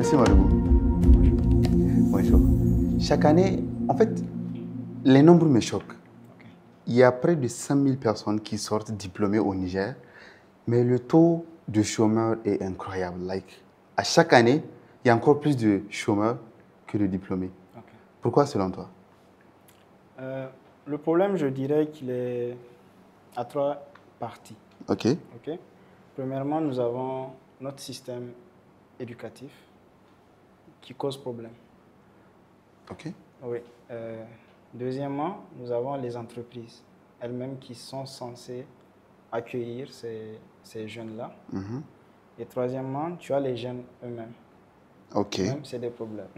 Monsieur Madougou, bonjour. Chaque année, en fait, les nombres me choquent. Okay. Il y a près de 100 000 personnes qui sortent diplômées au Niger, mais le taux de chômeurs est incroyable. À chaque année, il y a encore plus de chômeurs que de diplômés. Okay. Pourquoi selon toi? Le problème, je dirais qu'il est à trois parties. Ok. Okay? Premièrement, nous avons notre système éducatif qui cause problème. Ok. Oui. Deuxièmement, nous avons les entreprises elles-mêmes qui sont censées accueillir ces jeunes-là. Mhm. Et troisièmement, tu as les jeunes eux-mêmes. Ok. Même, c'est des problèmes.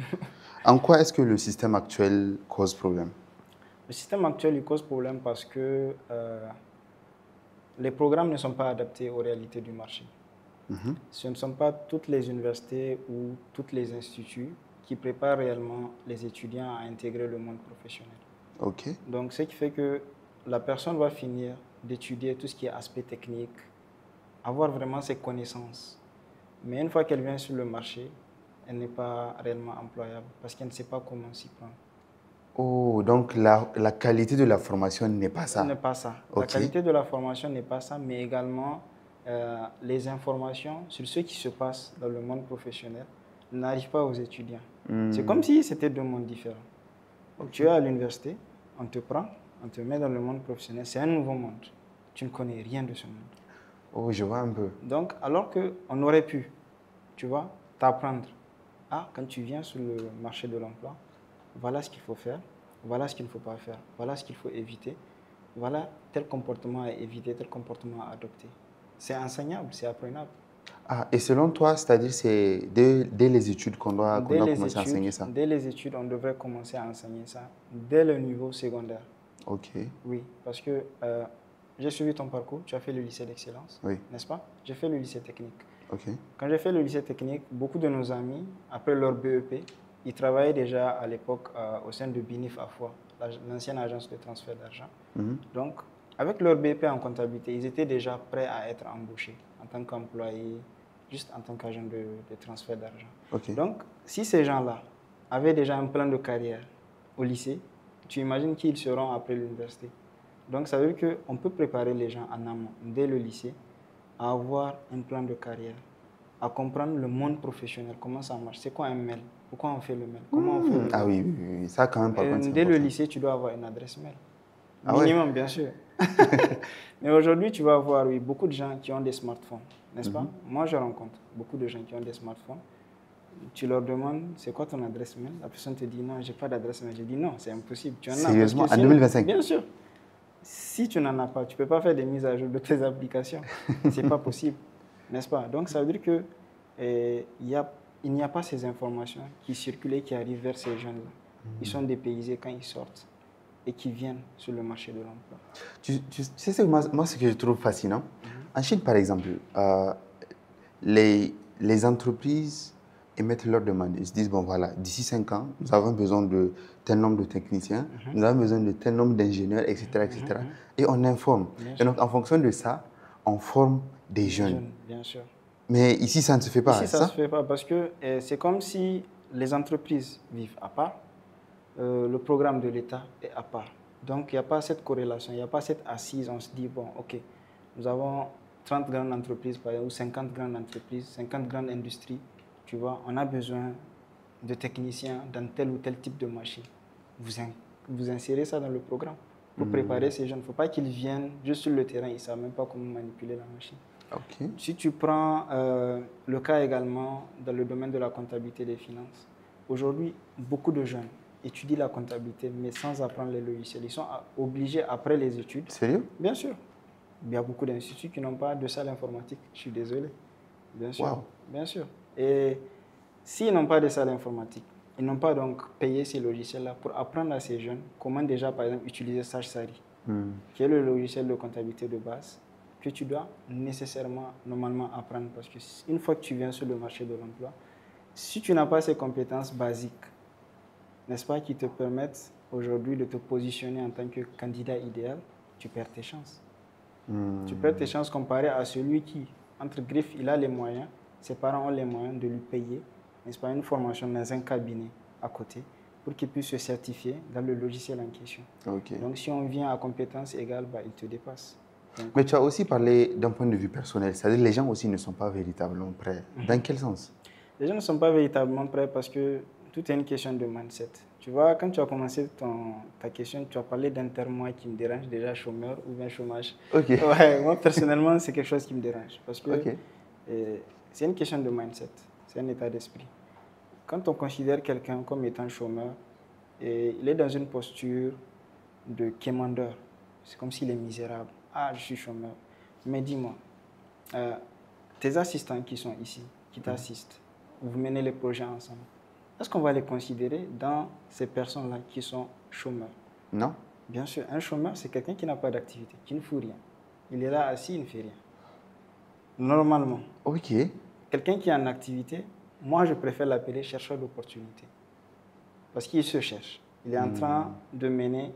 En quoi est-ce que le système actuel cause problème? Le système actuel, il cause problème parce que les programmes ne sont pas adaptés aux réalités du marché. Mhm. Ce ne sont pas toutes les universités ou tous les instituts qui préparent réellement les étudiants à intégrer le monde professionnel. Ok. Donc, ce qui fait que la personne va finir d'étudier tout ce qui est aspect technique, avoir vraiment ses connaissances. Mais une fois qu'elle vient sur le marché, elle n'est pas réellement employable parce qu'elle ne sait pas comment s'y prendre. Oh, donc la qualité de la formation n'est pas ça. N'est pas ça. La Ok. qualité de la formation n'est pas ça, mais également les informations sur ce qui se passe dans le monde professionnel n'arrivent pas aux étudiants. C'est comme si c'était deux mondes différents. Tu es à l'université, on te prend, on te met dans le monde professionnel, c'est un nouveau monde. Tu ne connais rien de ce monde. Oh, je vois un peu. Donc, alors qu'on aurait pu, tu vois, t'apprendre. Ah, quand tu viens sur le marché de l'emploi, voilà ce qu'il faut faire, voilà ce qu'il ne faut pas faire, voilà ce qu'il faut éviter, voilà tel comportement à éviter, tel comportement à adopter. C'est enseignable, c'est apprenable. Ah, et selon toi, c'est-à-dire c'est dès les études qu'on doit commencer à enseigner ça? Dès les études, on devrait commencer à enseigner ça dès le niveau secondaire. Ok. Oui, parce que j'ai suivi ton parcours, tu as fait le lycée d'excellence, Oui. n'est-ce pas? J'ai fait le lycée technique. Ok. Quand j'ai fait le lycée technique, beaucoup de nos amis, après leur BEP, ils travaillaient déjà à l'époque au sein de BINIF AFOA, l'ancienne agence de transfert d'argent. Mhm. Donc, avec leur BP en comptabilité, ils étaient déjà prêts à être embauchés en tant qu'employés, juste en tant qu'agent de transfert d'argent. Ok. Donc, si ces gens-là avaient déjà un plan de carrière au lycée, tu imagines qui ils seront après l'université. Donc, ça veut dire qu'on peut préparer les gens en amont, dès le lycée, à avoir un plan de carrière, à comprendre le monde professionnel, comment ça marche, c'est quoi un mail, pourquoi on fait le mail, comment on fait le Ah mail. oui, oui, oui, ça quand même par contre c'est Dès le important. lycée, tu dois avoir une adresse mail. Ah ouais? Minimum, bien sûr. Mais aujourd'hui, tu vas voir, oui, beaucoup de gens qui ont des smartphones, n'est-ce pas? Moi, je rencontre beaucoup de gens qui ont des smartphones. Tu leur demandes, c'est quoi ton adresse mail? La personne te dit, non, j'ai pas d'adresse mail. Je dis, non, c'est impossible. Tu en as. Parce Sérieusement, que en sinon, 2025? bien sûr. Si tu n'en as pas, tu ne peux pas faire des mises à jour de tes applications. Ce n'est pas possible, n'est-ce pas? Donc, ça veut dire que il n'y a pas ces informations qui circulent et qui arrivent vers ces jeunes-là. Ils sont dépaysés quand ils sortent et qui viennent sur le marché de l'emploi. Tu sais, moi, ce que je trouve fascinant, en Chine, par exemple, les entreprises émettent leurs demandes. Ils se disent, bon voilà, d'ici 5 ans, nous avons besoin de tel nombre de techniciens, nous avons besoin de tel nombre d'ingénieurs, etc., etc. Et on informe. Bien Et sûr. donc, en fonction de ça, on forme des jeunes. Bien sûr. Mais ici, ça ne se fait pas, Ici, c'est ça ne se ça? fait pas parce que c'est comme si les entreprises vivent à part, le programme de l'État est à part. Donc, il n'y a pas cette corrélation, il n'y a pas cette assise. On se dit, bon, OK, nous avons 30 grandes entreprises, par exemple, ou 50 grandes entreprises, 50 grandes industries. Tu vois, on a besoin de techniciens dans tel ou tel type de machine. Vous insérez ça dans le programme pour préparer ces jeunes. Il ne faut pas qu'ils viennent juste sur le terrain, ils ne savent même pas comment manipuler la machine. Ok. Si tu prends le cas également dans le domaine de la comptabilité des finances, aujourd'hui, beaucoup de jeunes étudient la comptabilité, mais sans apprendre les logiciels. Ils sont obligés, après les études, Sérieux? bien sûr, il y a beaucoup d'instituts qui n'ont pas de salle informatique, je suis désolé, bien sûr, Wow. bien sûr. Et s'ils n'ont pas de salle informatique, ils n'ont pas donc payé ces logiciels-là pour apprendre à ces jeunes comment déjà, par exemple, utiliser Sage Sari, qui est le logiciel de comptabilité de base, que tu dois nécessairement, normalement, apprendre. Parce qu'une fois que tu viens sur le marché de l'emploi, si tu n'as pas ces compétences basiques, n'est-ce pas, qui te permettent aujourd'hui de te positionner en tant que candidat idéal, tu perds tes chances. Tu perds tes chances comparé à celui qui, entre griffes, il a les moyens, ses parents ont les moyens de lui payer n'est-ce pas, une formation dans un cabinet à côté pour qu'il puisse se certifier dans le logiciel en question. Ok. Donc, si on vient à compétence égale, bah, il te dépasse. Donc, Mais tu as aussi parlé d'un point de vue personnel, c'est-à-dire les gens aussi ne sont pas véritablement prêts. Dans quel sens? les gens ne sont pas véritablement prêts parce que tout est une question de mindset. Tu vois, quand tu as commencé ta question, tu as parlé d'un terme moi, qui me dérange déjà, chômeur ou bien chômage. Ok. Ouais, moi, personnellement, c'est quelque chose qui me dérange parce que Ok. c'est une question de mindset, c'est un état d'esprit. Quand on considère quelqu'un comme étant chômeur, et il est dans une posture de quémandeur, c'est comme s'il est misérable. Ah, je suis chômeur. Mais dis-moi, tes assistants qui sont ici, qui t'assistent, vous menez les projets ensemble, est-ce qu'on va les considérer dans ces personnes-là qui sont chômeurs? Non? Bien sûr, un chômeur, c'est quelqu'un qui n'a pas d'activité, qui ne fout rien. Il est là assis, il ne fait rien. Normalement. Ok. Quelqu'un qui est en activité, moi, je préfère l'appeler chercheur d'opportunités. Parce qu'il se cherche. Il est en train de mener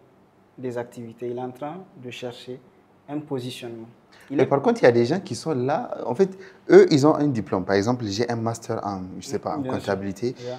des activités. Il est en train de chercher un positionnement. Mais par contre, il y a des gens qui sont là. En fait, eux, ils ont un diplôme. Par exemple, j'ai un master en, je sais pas, en Bien sûr. comptabilité. Yeah.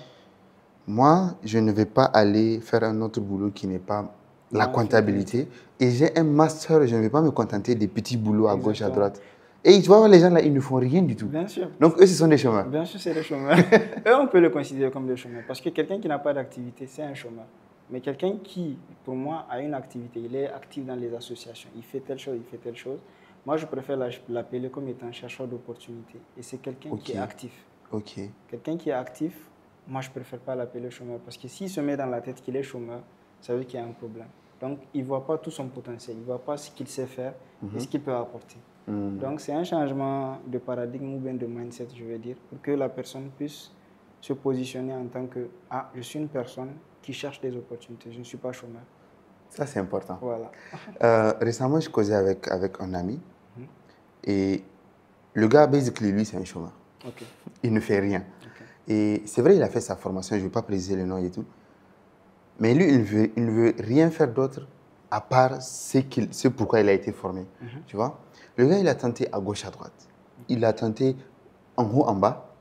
Moi, je ne vais pas aller faire un autre boulot qui n'est pas la La comptabilité. Et j'ai un master, je ne vais pas me contenter des petits boulots à gauche, à Exactement. droite. Et tu vas voir, les gens là, ils ne font rien du tout. Bien sûr. Donc, eux, ce sont des chômeurs. Bien sûr, c'est des chômeurs. Eux, on peut le considérer comme des chômeurs. Parce que quelqu'un qui n'a pas d'activité, c'est un chômeur. Mais quelqu'un qui, pour moi, a une activité, il est actif dans les associations, il fait telle chose, il fait telle chose. Moi, je préfère l'appeler comme étant chercheur d'opportunités. Et c'est quelqu'un qui est actif. Ok. Quelqu'un qui est actif, moi, je préfère pas l'appeler chômeur. Parce que s'il se met dans la tête qu'il est chômeur, ça veut dire qu'il y a un problème. Donc, il ne voit pas tout son potentiel, il ne voit pas ce qu'il sait faire et ce qu'il peut apporter. Donc, c'est un changement de paradigme ou bien de mindset, je veux dire, pour que la personne puisse se positionner en tant que « Ah, je suis une personne qui cherche des opportunités, je ne suis pas chômeur. » Ça, c'est important. Voilà. Récemment, je causais avec un ami. Et le gars, basically, lui, c'est un chômeur. Ok. Il ne fait rien. Ok. Et c'est vrai, il a fait sa formation, je ne vais pas préciser le nom et tout. Mais lui, il ne veut rien faire d'autre à part ce pourquoi il a été formé. Tu vois? Le gars, il a tenté à gauche, à droite. Il a tenté en haut, en bas.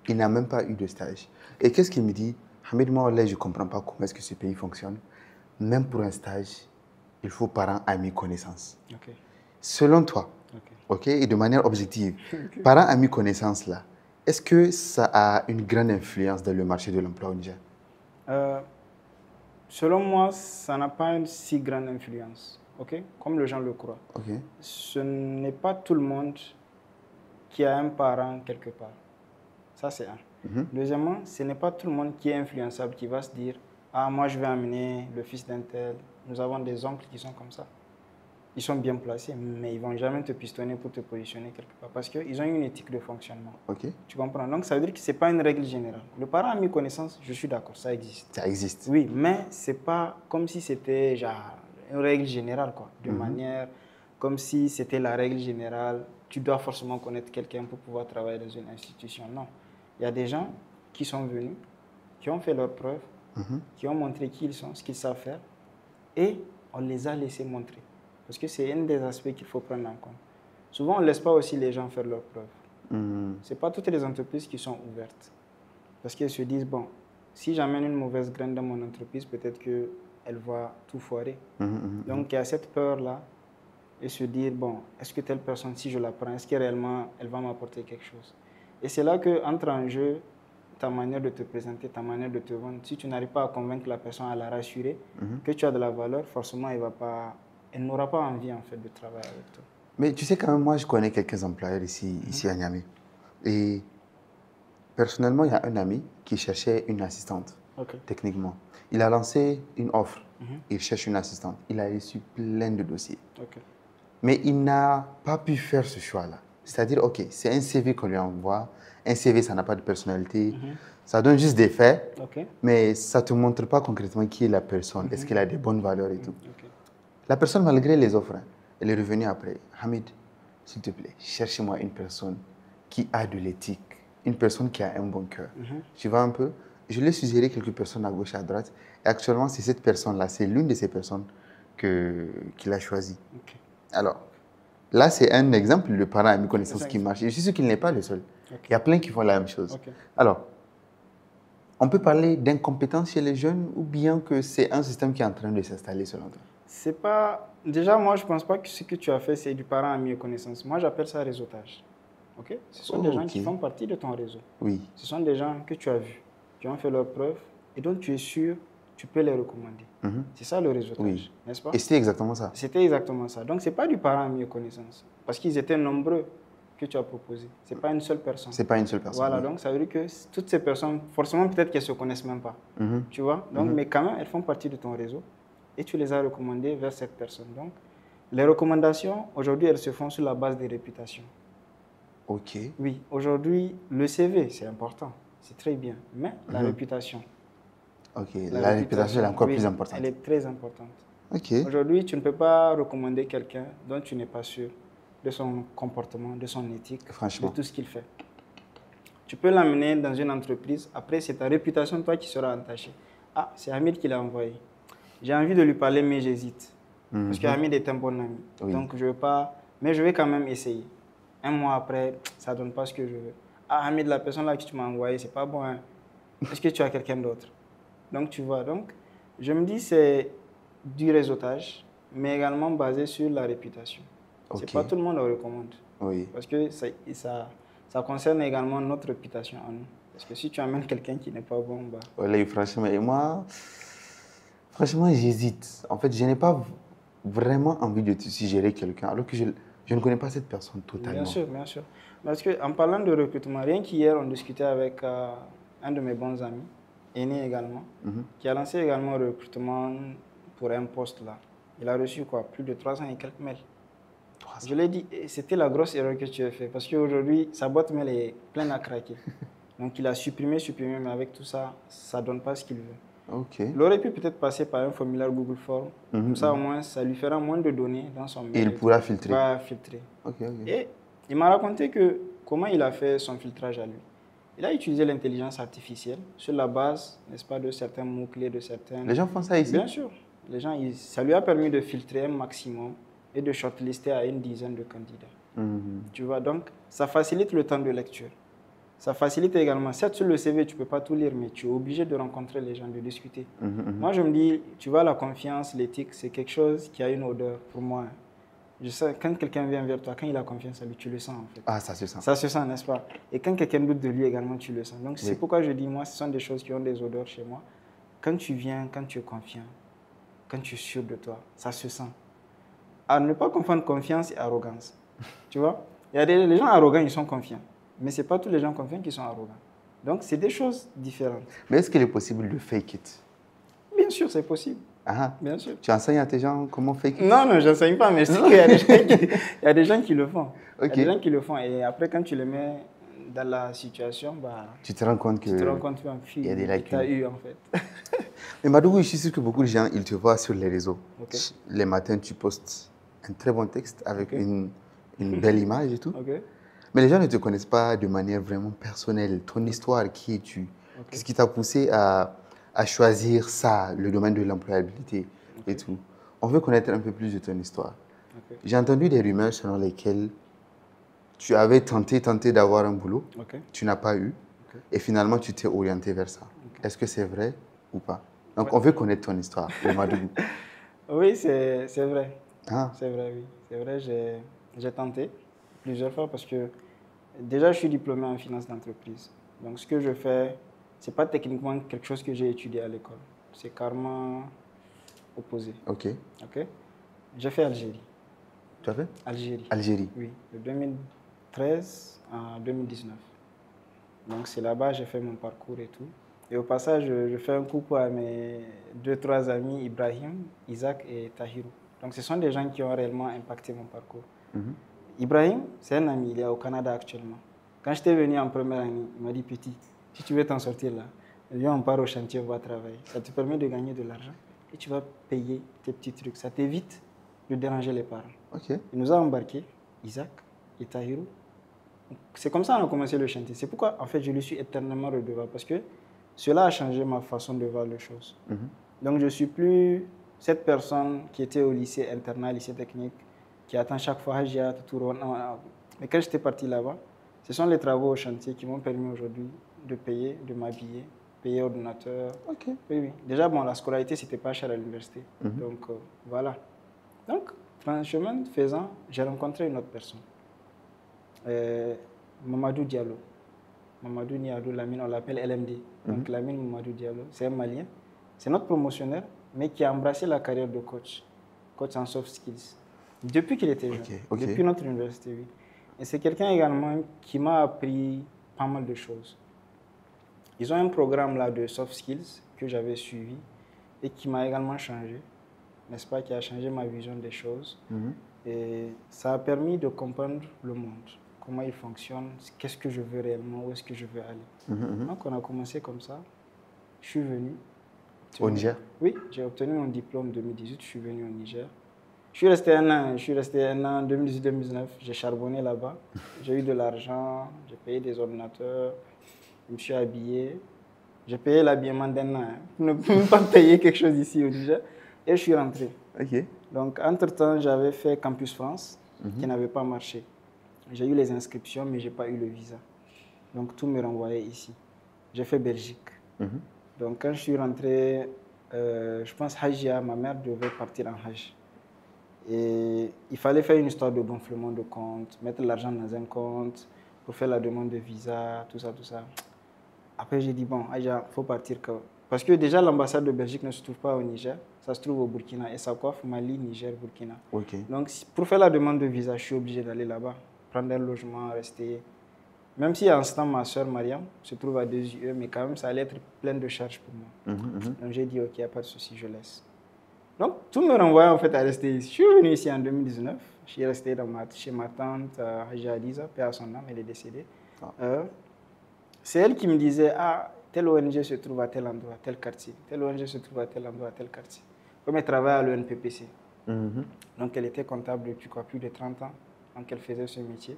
Il n'a même pas eu de stage. Et qu'est-ce qu'il me dit? Hamid, moi, là, je ne comprends pas comment est-ce que ce pays fonctionne. Même pour un stage, il faut parents, amis, connaissances. Ok. Selon toi, ok, et de manière objective, parents, amis, connaissances, là, est-ce que ça a une grande influence dans le marché de l'emploi au Niger? Selon moi, ça n'a pas une si grande influence, ok? Comme les gens le croient. Ok. Ce n'est pas tout le monde qui a un parent quelque part. Ça, c'est un. Deuxièmement, ce n'est pas tout le monde qui est influençable, qui va se dire « Ah, moi, je vais amener le fils d'un tel. » Nous avons des oncles qui sont comme ça. Ils sont bien placés, mais ils ne vont jamais te pistonner pour te positionner quelque part parce qu'ils ont une éthique de fonctionnement. Ok. Tu comprends? Donc, ça veut dire que ce n'est pas une règle générale. Le parent a mis connaissance, je suis d'accord, ça existe. Ça existe. Oui, mais ce n'est pas comme si c'était genre une règle générale, quoi. De manière, comme si c'était la règle générale, tu dois forcément connaître quelqu'un pour pouvoir travailler dans une institution. Non. Il y a des gens qui sont venus, qui ont fait leurs preuves, qui ont montré qui ils sont, ce qu'ils savent faire, et on les a laissés montrer. Parce que c'est un des aspects qu'il faut prendre en compte. Souvent, on ne laisse pas aussi les gens faire leurs preuves. Ce n'est pas toutes les entreprises qui sont ouvertes. Parce qu'elles se disent, bon, si j'amène une mauvaise graine dans mon entreprise, peut-être qu'elle va tout foirer. Donc, il y a cette peur-là et se dire, bon, est-ce que telle personne, si je la prends, est-ce que réellement, elle va m'apporter quelque chose? Et c'est là qu'entre en jeu ta manière de te présenter, ta manière de te vendre. Si tu n'arrives pas à convaincre la personne, à la rassurer que tu as de la valeur, forcément, elle n'aura pas envie en fait, de travailler avec toi. Mais tu sais quand même, moi, je connais quelques employeurs ici à Niamey. Et personnellement, il y a un ami qui cherchait une assistante, techniquement. Il a lancé une offre. Il cherche une assistante. Il a reçu plein de dossiers. Mais il n'a pas pu faire ce choix-là. C'est-à-dire, OK, c'est un CV qu'on lui envoie. Un CV, ça n'a pas de personnalité. Ça donne juste des faits, mais ça ne te montre pas concrètement qui est la personne. Est-ce qu'elle a des bonnes valeurs et tout. La personne, malgré les offres, elle est revenue après. Hamid, s'il te plaît, cherche-moi une personne qui a de l'éthique, une personne qui a un bon cœur. Tu vois un peu? Je lui ai suggéré quelques personnes à gauche et à droite. Et actuellement, c'est cette personne-là, c'est l'une de ces personnes qu'il a choisie. Alors, là, c'est un exemple de parent à mes connaissances qui marche. Et je suis sûr qu'il n'est pas le seul. Il y a plein qui font la même chose. Alors, On peut parler d'incompétence chez les jeunes ou bien que c'est un système qui est en train de s'installer selon toi? C'est pas... Déjà, moi, je ne pense pas que ce que tu as fait, c'est du parent à mieux connaissance. Moi, j'appelle ça réseautage. Ok? Ce sont des gens qui font partie de ton réseau. Oui. Ce sont des gens que tu as vus, qui ont fait leurs preuves et dont tu es sûr, tu peux les recommander. C'est ça le réseautage, n'est-ce pas? Et c'était exactement ça. C'était exactement ça. Donc, ce n'est pas du parent à mieux connaissance. Parce qu'ils étaient nombreux que tu as proposé. Ce n'est pas une seule personne. C'est pas une seule personne. Voilà, donc ça veut dire que toutes ces personnes, forcément, peut-être qu'elles ne se connaissent même pas. Tu vois? Donc, mais quand même, elles font partie de ton réseau et tu les as recommandées vers cette personne. Donc, les recommandations, aujourd'hui, elles se font sur la base des réputations. Ok. Oui, aujourd'hui, le CV, c'est important. C'est très bien. Mais la réputation. Ok, la réputation est encore plus importante. Elle est très importante. Ok. Aujourd'hui, tu ne peux pas recommander quelqu'un dont tu n'es pas sûr de son comportement, de son éthique, de tout ce qu'il fait. Tu peux l'amener dans une entreprise. Après, c'est ta réputation, toi, qui sera entachée. Ah, c'est Hamid qui l'a envoyé. J'ai envie de lui parler, mais j'hésite. Parce que Hamid est un bon ami. Donc, je ne veux pas... Mais je vais quand même essayer. Un mois après, ça ne donne pas ce que je veux. Ah, Hamid, la personne là que tu m'as envoyée, c'est pas bon. Hein? Est-ce que tu as quelqu'un d'autre? Donc, tu vois. Donc, je me dis, c'est du réseautage, mais également basé sur la réputation. C'est pas tout le monde le recommande. Oui. Parce que ça concerne également notre réputation à nous. Parce que si tu amènes quelqu'un qui n'est pas bon, bah... Oui, franchement, et moi, franchement, j'hésite. En fait, je n'ai pas vraiment envie de suggérer quelqu'un, alors que je ne connais pas cette personne totalement. Bien sûr, bien sûr. Parce qu'en parlant de recrutement, rien qu'hier, on discutait avec un de mes bons amis, aîné également, qui a lancé également le recrutement pour un poste là. Il a reçu quoi? Plus de 300 et quelques mails. Je l'ai dit, c'était la grosse erreur que tu as fait parce qu'aujourd'hui, sa boîte mail est pleine à craquer. Donc il a supprimé, mais avec tout ça, ça ne donne pas ce qu'il veut. Okay. Il aurait pu peut-être passer par un formulaire Google Form. Comme ça, au moins, ça lui fera moins de données dans son mail. Et il pourra filtrer. Il va filtrer. Okay. Et il m'a raconté comment il a fait son filtrage à lui. Il a utilisé l'intelligence artificielle sur la base, n'est-ce pas, de certains mots-clés, de certains... Les gens font ça ici? Bien sûr. Les gens, ça lui a permis de filtrer un maximum et de shortlister à une dizaine de candidats. Tu vois, donc, ça facilite le temps de lecture. Ça facilite également, certes sur le CV, tu ne peux pas tout lire, mais tu es obligé de rencontrer les gens, de discuter. Moi, je me dis, tu vois, la confiance, l'éthique, c'est quelque chose qui a une odeur pour moi. Je sais, quand quelqu'un vient vers toi, quand il a confiance en lui, tu le sens en fait. Ah, ça se sent. Ça se sent, n'est-ce pas? Et quand quelqu'un doute de lui également, tu le sens. Donc, c'est pourquoi je dis, moi, ce sont des choses qui ont des odeurs chez moi. Quand tu viens, quand tu es confiant, quand tu es sûr de toi, ça se sent. À ne pas confondre confiance et arrogance. Tu vois? Il y a les gens arrogants, ils sont confiants. Mais ce n'est pas tous les gens confiants qui sont arrogants. Donc, c'est des choses différentes. Mais est-ce qu'il est possible de fake it? Bien sûr, c'est possible. Ah, bien sûr. Tu enseignes à tes gens comment fake it? Non, je n'enseigne pas, mais je sais qu'il y a des gens qui le font. Il y a des gens qui le font. Et après, quand tu les mets dans la situation, bah, tu te rends compte qu'il y a des lacunes. Tu as eu, en fait. Mais Madougou, je suis sûr que beaucoup de gens, ils te voient sur les réseaux. Les matins, tu postes un très bon texte avec une belle image et tout. Mais les gens ne te connaissent pas de manière vraiment personnelle. Ton histoire, qui es-tu? Qu'est-ce qui t'a poussé à choisir ça, le domaine de l'employabilité et tout? On veut connaître un peu plus de ton histoire. J'ai entendu des rumeurs selon lesquelles tu avais tenté d'avoir un boulot, tu n'as pas eu, et finalement tu t'es orienté vers ça. Est-ce que c'est vrai ou pas? Donc on veut connaître ton histoire, le Madougou. Oui, c'est vrai. Ah. C'est vrai, oui. C'est vrai, j'ai tenté plusieurs fois parce que déjà je suis diplômé en finance d'entreprise. Donc ce que je fais, ce n'est pas techniquement quelque chose que j'ai étudié à l'école. C'est carrément opposé. Ok. J'ai fait Algérie. Tu as fait? Algérie. Oui, de 2013 à 2019. Donc c'est là-bas que j'ai fait mon parcours et tout. Et au passage, je fais un coucou à mes 2-3 amis, Ibrahim, Isaac et Tahirou. Donc ce sont des gens qui ont réellement impacté mon parcours. Ibrahim, c'est un ami, il est au Canada actuellement. Quand j'étais venu en première année, il m'a dit, petit, si tu veux t'en sortir là, viens, on part au chantier, on va travailler. Ça te permet de gagner de l'argent et tu vas payer tes petits trucs. Ça t'évite de déranger les parents. Il nous a embarqués, Isaac et Tahirou. C'est comme ça qu'on a commencé le chantier. C'est pourquoi, en fait, je lui suis éternellement redevable parce que cela a changé ma façon de voir les choses. Donc, je ne suis plus cette personne qui était au lycée internat, lycée technique, qui attend chaque fois Hajia, tout. Mais quand j'étais parti là-bas, ce sont les travaux au chantier qui m'ont permis aujourd'hui de payer, de m'habiller payer ordinateur. Ok. Oui, oui. Déjà, bon, la scolarité, c'était pas cher à l'université. Donc, voilà. Donc, chemin faisant, j'ai rencontré une autre personne. Mamadou Diallo. Mamadou Diallo, Lamine, on l'appelle LMD. Donc, Lamine Mamadou Diallo, c'est un Malien. C'est notre promotionnaire, mais qui a embrassé la carrière de coach. Coach en soft skills. Depuis qu'il était jeune. Depuis notre université, oui. Et c'est quelqu'un également qui m'a appris pas mal de choses. Ils ont un programme là de soft skills que j'avais suivi et qui m'a également changé, n'est-ce pas, qui a changé ma vision des choses. Et ça a permis de comprendre le monde, comment il fonctionne, qu'est-ce que je veux réellement, où est-ce que je veux aller. Donc on a commencé comme ça. Je suis venu. Au Niger? Oui, j'ai obtenu mon diplôme en 2018, je suis venu au Niger. Je suis resté un an, 2018-2019, j'ai charbonné là-bas. J'ai eu de l'argent, j'ai payé des ordinateurs, je me suis habillé. J'ai payé l'habillement d'un an, hein, pour ne même pas payer quelque chose ici au Niger. Et je suis rentré. Donc, entre-temps, j'avais fait Campus France, qui n'avait pas marché. J'ai eu les inscriptions, mais je n'ai pas eu le visa. Donc, tout me renvoyait ici. J'ai fait Belgique. Donc, quand je suis rentré, je pense Hajia, ma mère devait partir en Hajj. Et il fallait faire une histoire de gonflement de compte, mettre l'argent dans un compte pour faire la demande de visa, tout ça, tout ça. Après, j'ai dit, bon, il faut partir. Parce que déjà, l'ambassade de Belgique ne se trouve pas au Niger, ça se trouve au Burkina. Et ça coiffe Mali, Niger, Burkina. Donc, pour faire la demande de visa, je suis obligé d'aller là-bas, prendre un logement, rester. Même si en ce temps, ma soeur Mariam se trouve à 2 UE, mais quand même, ça allait être plein de charges pour moi. Donc, j'ai dit, ok, il n'y a pas de souci, je laisse. Donc, tout me renvoyait en fait à rester ici. Je suis venu ici en 2019. Je suis resté chez ma tante, Haji Adiza, paix à son âme, elle est décédée. C'est elle qui me disait, ah, telle ONG se trouve à tel endroit, tel quartier. Telle ONG se trouve à tel endroit, tel quartier. Comme elle travaille à l'UNPPC. Donc, elle était comptable depuis plus de 30 ans. Donc, elle faisait ce métier.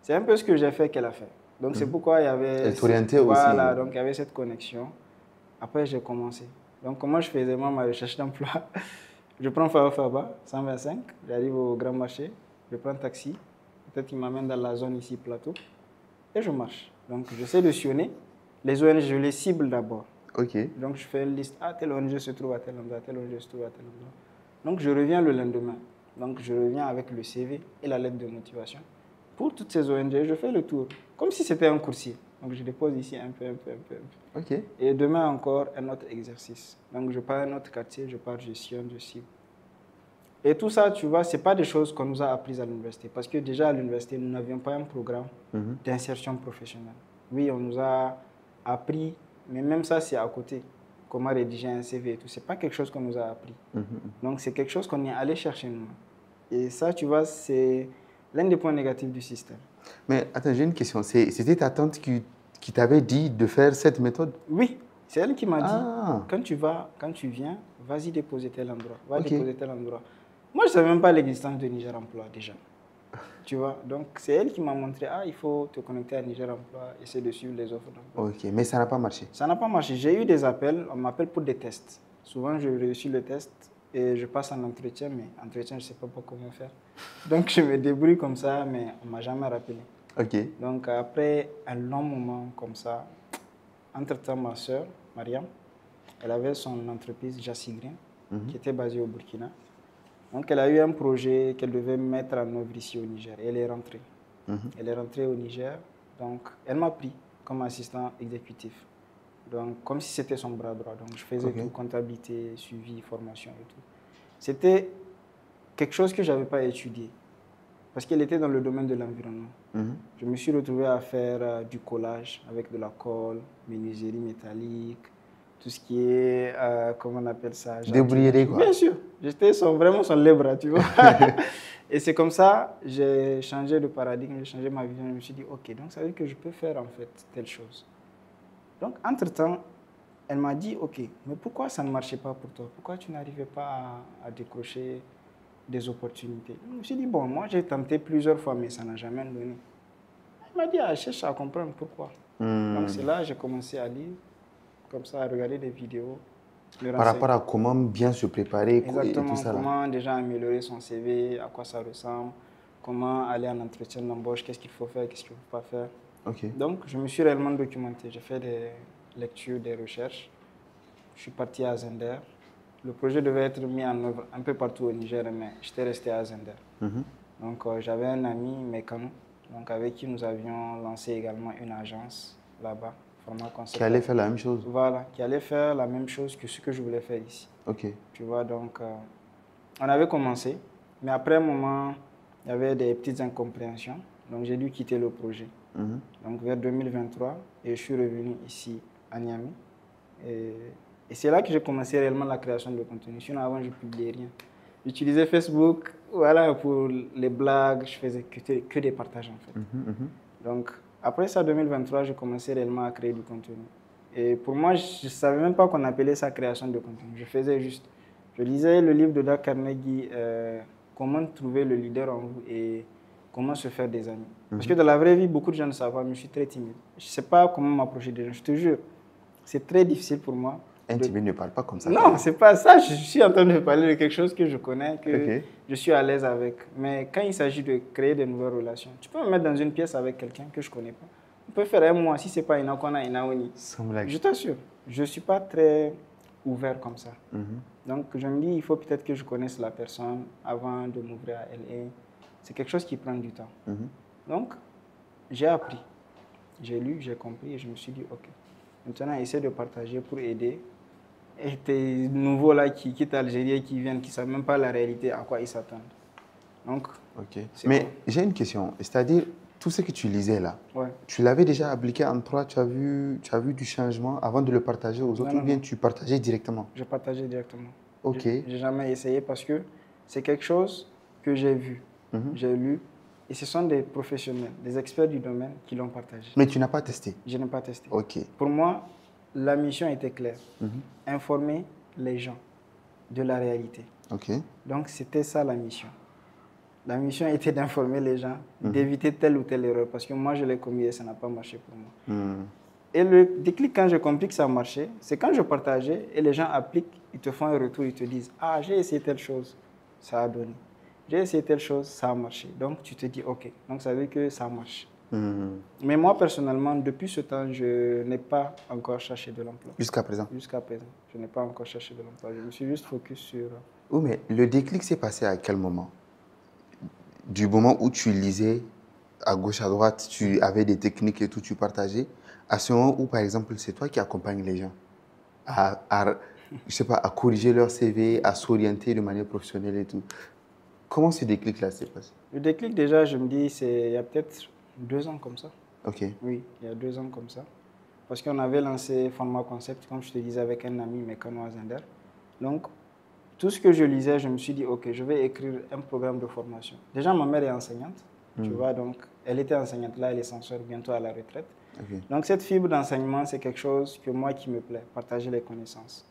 C'est un peu ce que j'ai fait qu'elle a fait. Donc, c'est pourquoi il y avait... Elle t'orientait aussi. Voilà, donc il y avait cette connexion. Après, j'ai commencé. Donc, comment je faisais moi, ma recherche d'emploi? Je prends Faba, 125, j'arrive au Grand Marché, je prends un taxi, peut-être qu'il m'amène dans la zone ici, plateau, et je marche. Donc, j'essaie de sillonner. Les ONG, je les cible d'abord. Donc, je fais une liste. Ah, telle ONG se trouve à tel endroit, telle ONG se trouve à tel endroit. Donc, je reviens le lendemain. Donc, je reviens avec le CV et la lettre de motivation. Pour toutes ces ONG, je fais le tour, comme si c'était un coursier. Donc, je dépose ici un peu. Et demain encore, un autre exercice. Donc, je pars à un autre quartier, je pars, je sillonne, je cible. Et tout ça, tu vois, ce n'est pas des choses qu'on nous a apprises à l'université. Parce que déjà, à l'université, nous n'avions pas un programme d'insertion professionnelle. Oui, on nous a appris, mais même ça, c'est à côté. Comment rédiger un CV et tout. Ce n'est pas quelque chose qu'on nous a appris. Donc, c'est quelque chose qu'on est allé chercher nous. Et ça, tu vois, c'est l'un des points négatifs du système. Mais attends, j'ai une question. C'était ta tante qui t'avait dit de faire cette méthode? Oui, c'est elle qui m'a dit, quand tu viens, vas-y déposer tel endroit, déposer tel endroit. Moi, je ne savais même pas l'existence de Niger Emploi déjà. Tu vois, donc c'est elle qui m'a montré, il faut te connecter à Niger Emploi, essayer de suivre les offres d'emploi. Mais ça n'a pas marché? Ça n'a pas marché. J'ai eu des appels, on m'appelle pour des tests. Souvent, je réussis le test et je passe en entretien, mais entretien, je ne sais pas comment faire. Donc, je me débrouille comme ça, mais on ne m'a jamais rappelé. Donc, après un long moment comme ça, entre-temps, ma soeur, Mariam, elle avait son entreprise Jassi Green, qui était basée au Burkina. Donc, elle a eu un projet qu'elle devait mettre en œuvre ici au Niger. Et elle est rentrée. Elle est rentrée au Niger. Donc, elle m'a pris comme assistant exécutif. Donc, comme si c'était son bras droit. Donc, je faisais tout, comptabilité, suivi, formation et tout. C'était quelque chose que je n'avais pas étudié. Parce qu'elle était dans le domaine de l'environnement. Je me suis retrouvé à faire du collage avec de la colle, menuiserie métallique, tout ce qui est, comment on appelle ça? Débrouillerie, quoi. Bien sûr. J'étais vraiment son libre, tu vois. Et c'est comme ça, j'ai changé de paradigme, j'ai changé ma vision. Je me suis dit, ok, donc ça veut dire que je peux faire en fait telle chose. Donc, entre-temps, elle m'a dit, ok, mais pourquoi ça ne marchait pas pour toi? Pourquoi tu n'arrivais pas à décrocher des opportunités? Je me suis dit, bon, moi j'ai tenté plusieurs fois, mais ça n'a jamais donné. Elle m'a dit, cherche à comprendre pourquoi. Donc, c'est là que j'ai commencé à lire, comme ça, à regarder des vidéos. Par rapport à comment bien se préparer et tout ça. Comment déjà améliorer son CV, à quoi ça ressemble, comment aller en entretien d'embauche, qu'est-ce qu'il faut faire, qu'est-ce qu'il ne faut pas faire. Donc, je me suis réellement documenté. J'ai fait lecture, des recherches. Je suis parti à Zender. Le projet devait être mis en œuvre un peu partout au Niger, mais j'étais resté à Zender. Donc, j'avais un ami mécano, donc avec qui nous avions lancé également une agence là-bas, Format Concept. Qui allait faire la même chose? Voilà, qui allait faire la même chose que ce que je voulais faire ici. Ok. Tu vois, donc, on avait commencé, mais après un moment, il y avait des petites incompréhensions, donc j'ai dû quitter le projet. Donc, vers 2023, et je suis revenu ici à Niamey. Et c'est là que j'ai commencé réellement la création de contenu. Sinon, avant, je ne publiais rien. J'utilisais Facebook, voilà, pour les blagues, je faisais que des partages en fait. Donc, après ça, 2023, j'ai commencé réellement à créer du contenu. Et pour moi, je ne savais même pas qu'on appelait ça création de contenu. Je faisais juste. Je lisais le livre de Dale Carnegie, Comment trouver le leader en vous et comment se faire des amis. Parce que dans la vraie vie, beaucoup de gens ne savent pas, mais je suis très timide. Je ne sais pas comment m'approcher des gens, je te jure. C'est très difficile pour moi. Un timide ne parle pas comme ça. Non, c'est pas ça. Je suis en train de parler de quelque chose que je connais, que je suis à l'aise avec. Mais quand il s'agit de créer de nouvelles relations, tu peux me mettre dans une pièce avec quelqu'un que je ne connais pas. On peut faire un mois, si ce n'est pas Inakona, Inaoni. Je t'assure, je ne suis pas très ouvert comme ça. Donc, je me dis, il faut peut-être que je connaisse la personne avant de m'ouvrir à elle. Et c'est quelque chose qui prend du temps. Donc, j'ai appris. J'ai lu, j'ai compris et je me suis dit, OK. Maintenant, essaie de partager pour aider. Et tes nouveaux là qui quittent l'Algérie et qui viennent, qui ne savent même pas la réalité, à quoi ils s'attendent. Donc, mais j'ai une question. C'est-à-dire, tout ce que tu lisais là, tu l'avais déjà appliqué en toi, tu as vu du changement avant de le partager aux autres ou bien tu partageais directement? Je partageais directement. Ok. Je n'ai jamais essayé parce que c'est quelque chose que j'ai vu, j'ai lu. Et ce sont des professionnels, des experts du domaine qui l'ont partagé. Mais tu n'as pas testé? Je n'ai pas testé. Ok. Pour moi, la mission était claire. Informer les gens de la réalité. Ok. Donc, c'était ça la mission. La mission était d'informer les gens, d'éviter telle ou telle erreur. Parce que moi, je l'ai commis et ça n'a pas marché pour moi. Et le déclic, quand j'ai compris que ça marchait, c'est quand je partageais et les gens appliquent, ils te font un retour, ils te disent « Ah, j'ai essayé telle chose, ça a donné. J'ai essayé telle chose, ça a marché. » Donc, tu te dis « Ok. » Donc, ça veut dire que ça marche. Mais moi, personnellement, depuis ce temps, je n'ai pas encore cherché de l'emploi. Jusqu'à présent? Jusqu'à présent. Je n'ai pas encore cherché de l'emploi. Je me suis juste focus sur... Oui, mais le déclic s'est passé à quel moment? Du moment où tu lisais à gauche, à droite, tu avais des techniques et tout, tu partageais, à ce moment où, par exemple, c'est toi qui accompagnes les gens je sais pas, à corriger leur CV, à s'orienter de manière professionnelle et tout. Comment ce déclic-là s'est passé? Le déclic, déjà, je me dis, il y a peut-être 2 ans comme ça. Ok. Oui, il y a 2 ans comme ça. Parce qu'on avait lancé Format Concept, comme je te disais, avec un ami mécano à Zender. Donc, tout ce que je lisais, je me suis dit, OK, je vais écrire un programme de formation. Déjà, ma mère est enseignante, tu vois, donc elle était enseignante, là, elle est censure, bientôt à la retraite. Donc, cette fibre d'enseignement, c'est quelque chose que moi qui me plaît, partager les connaissances.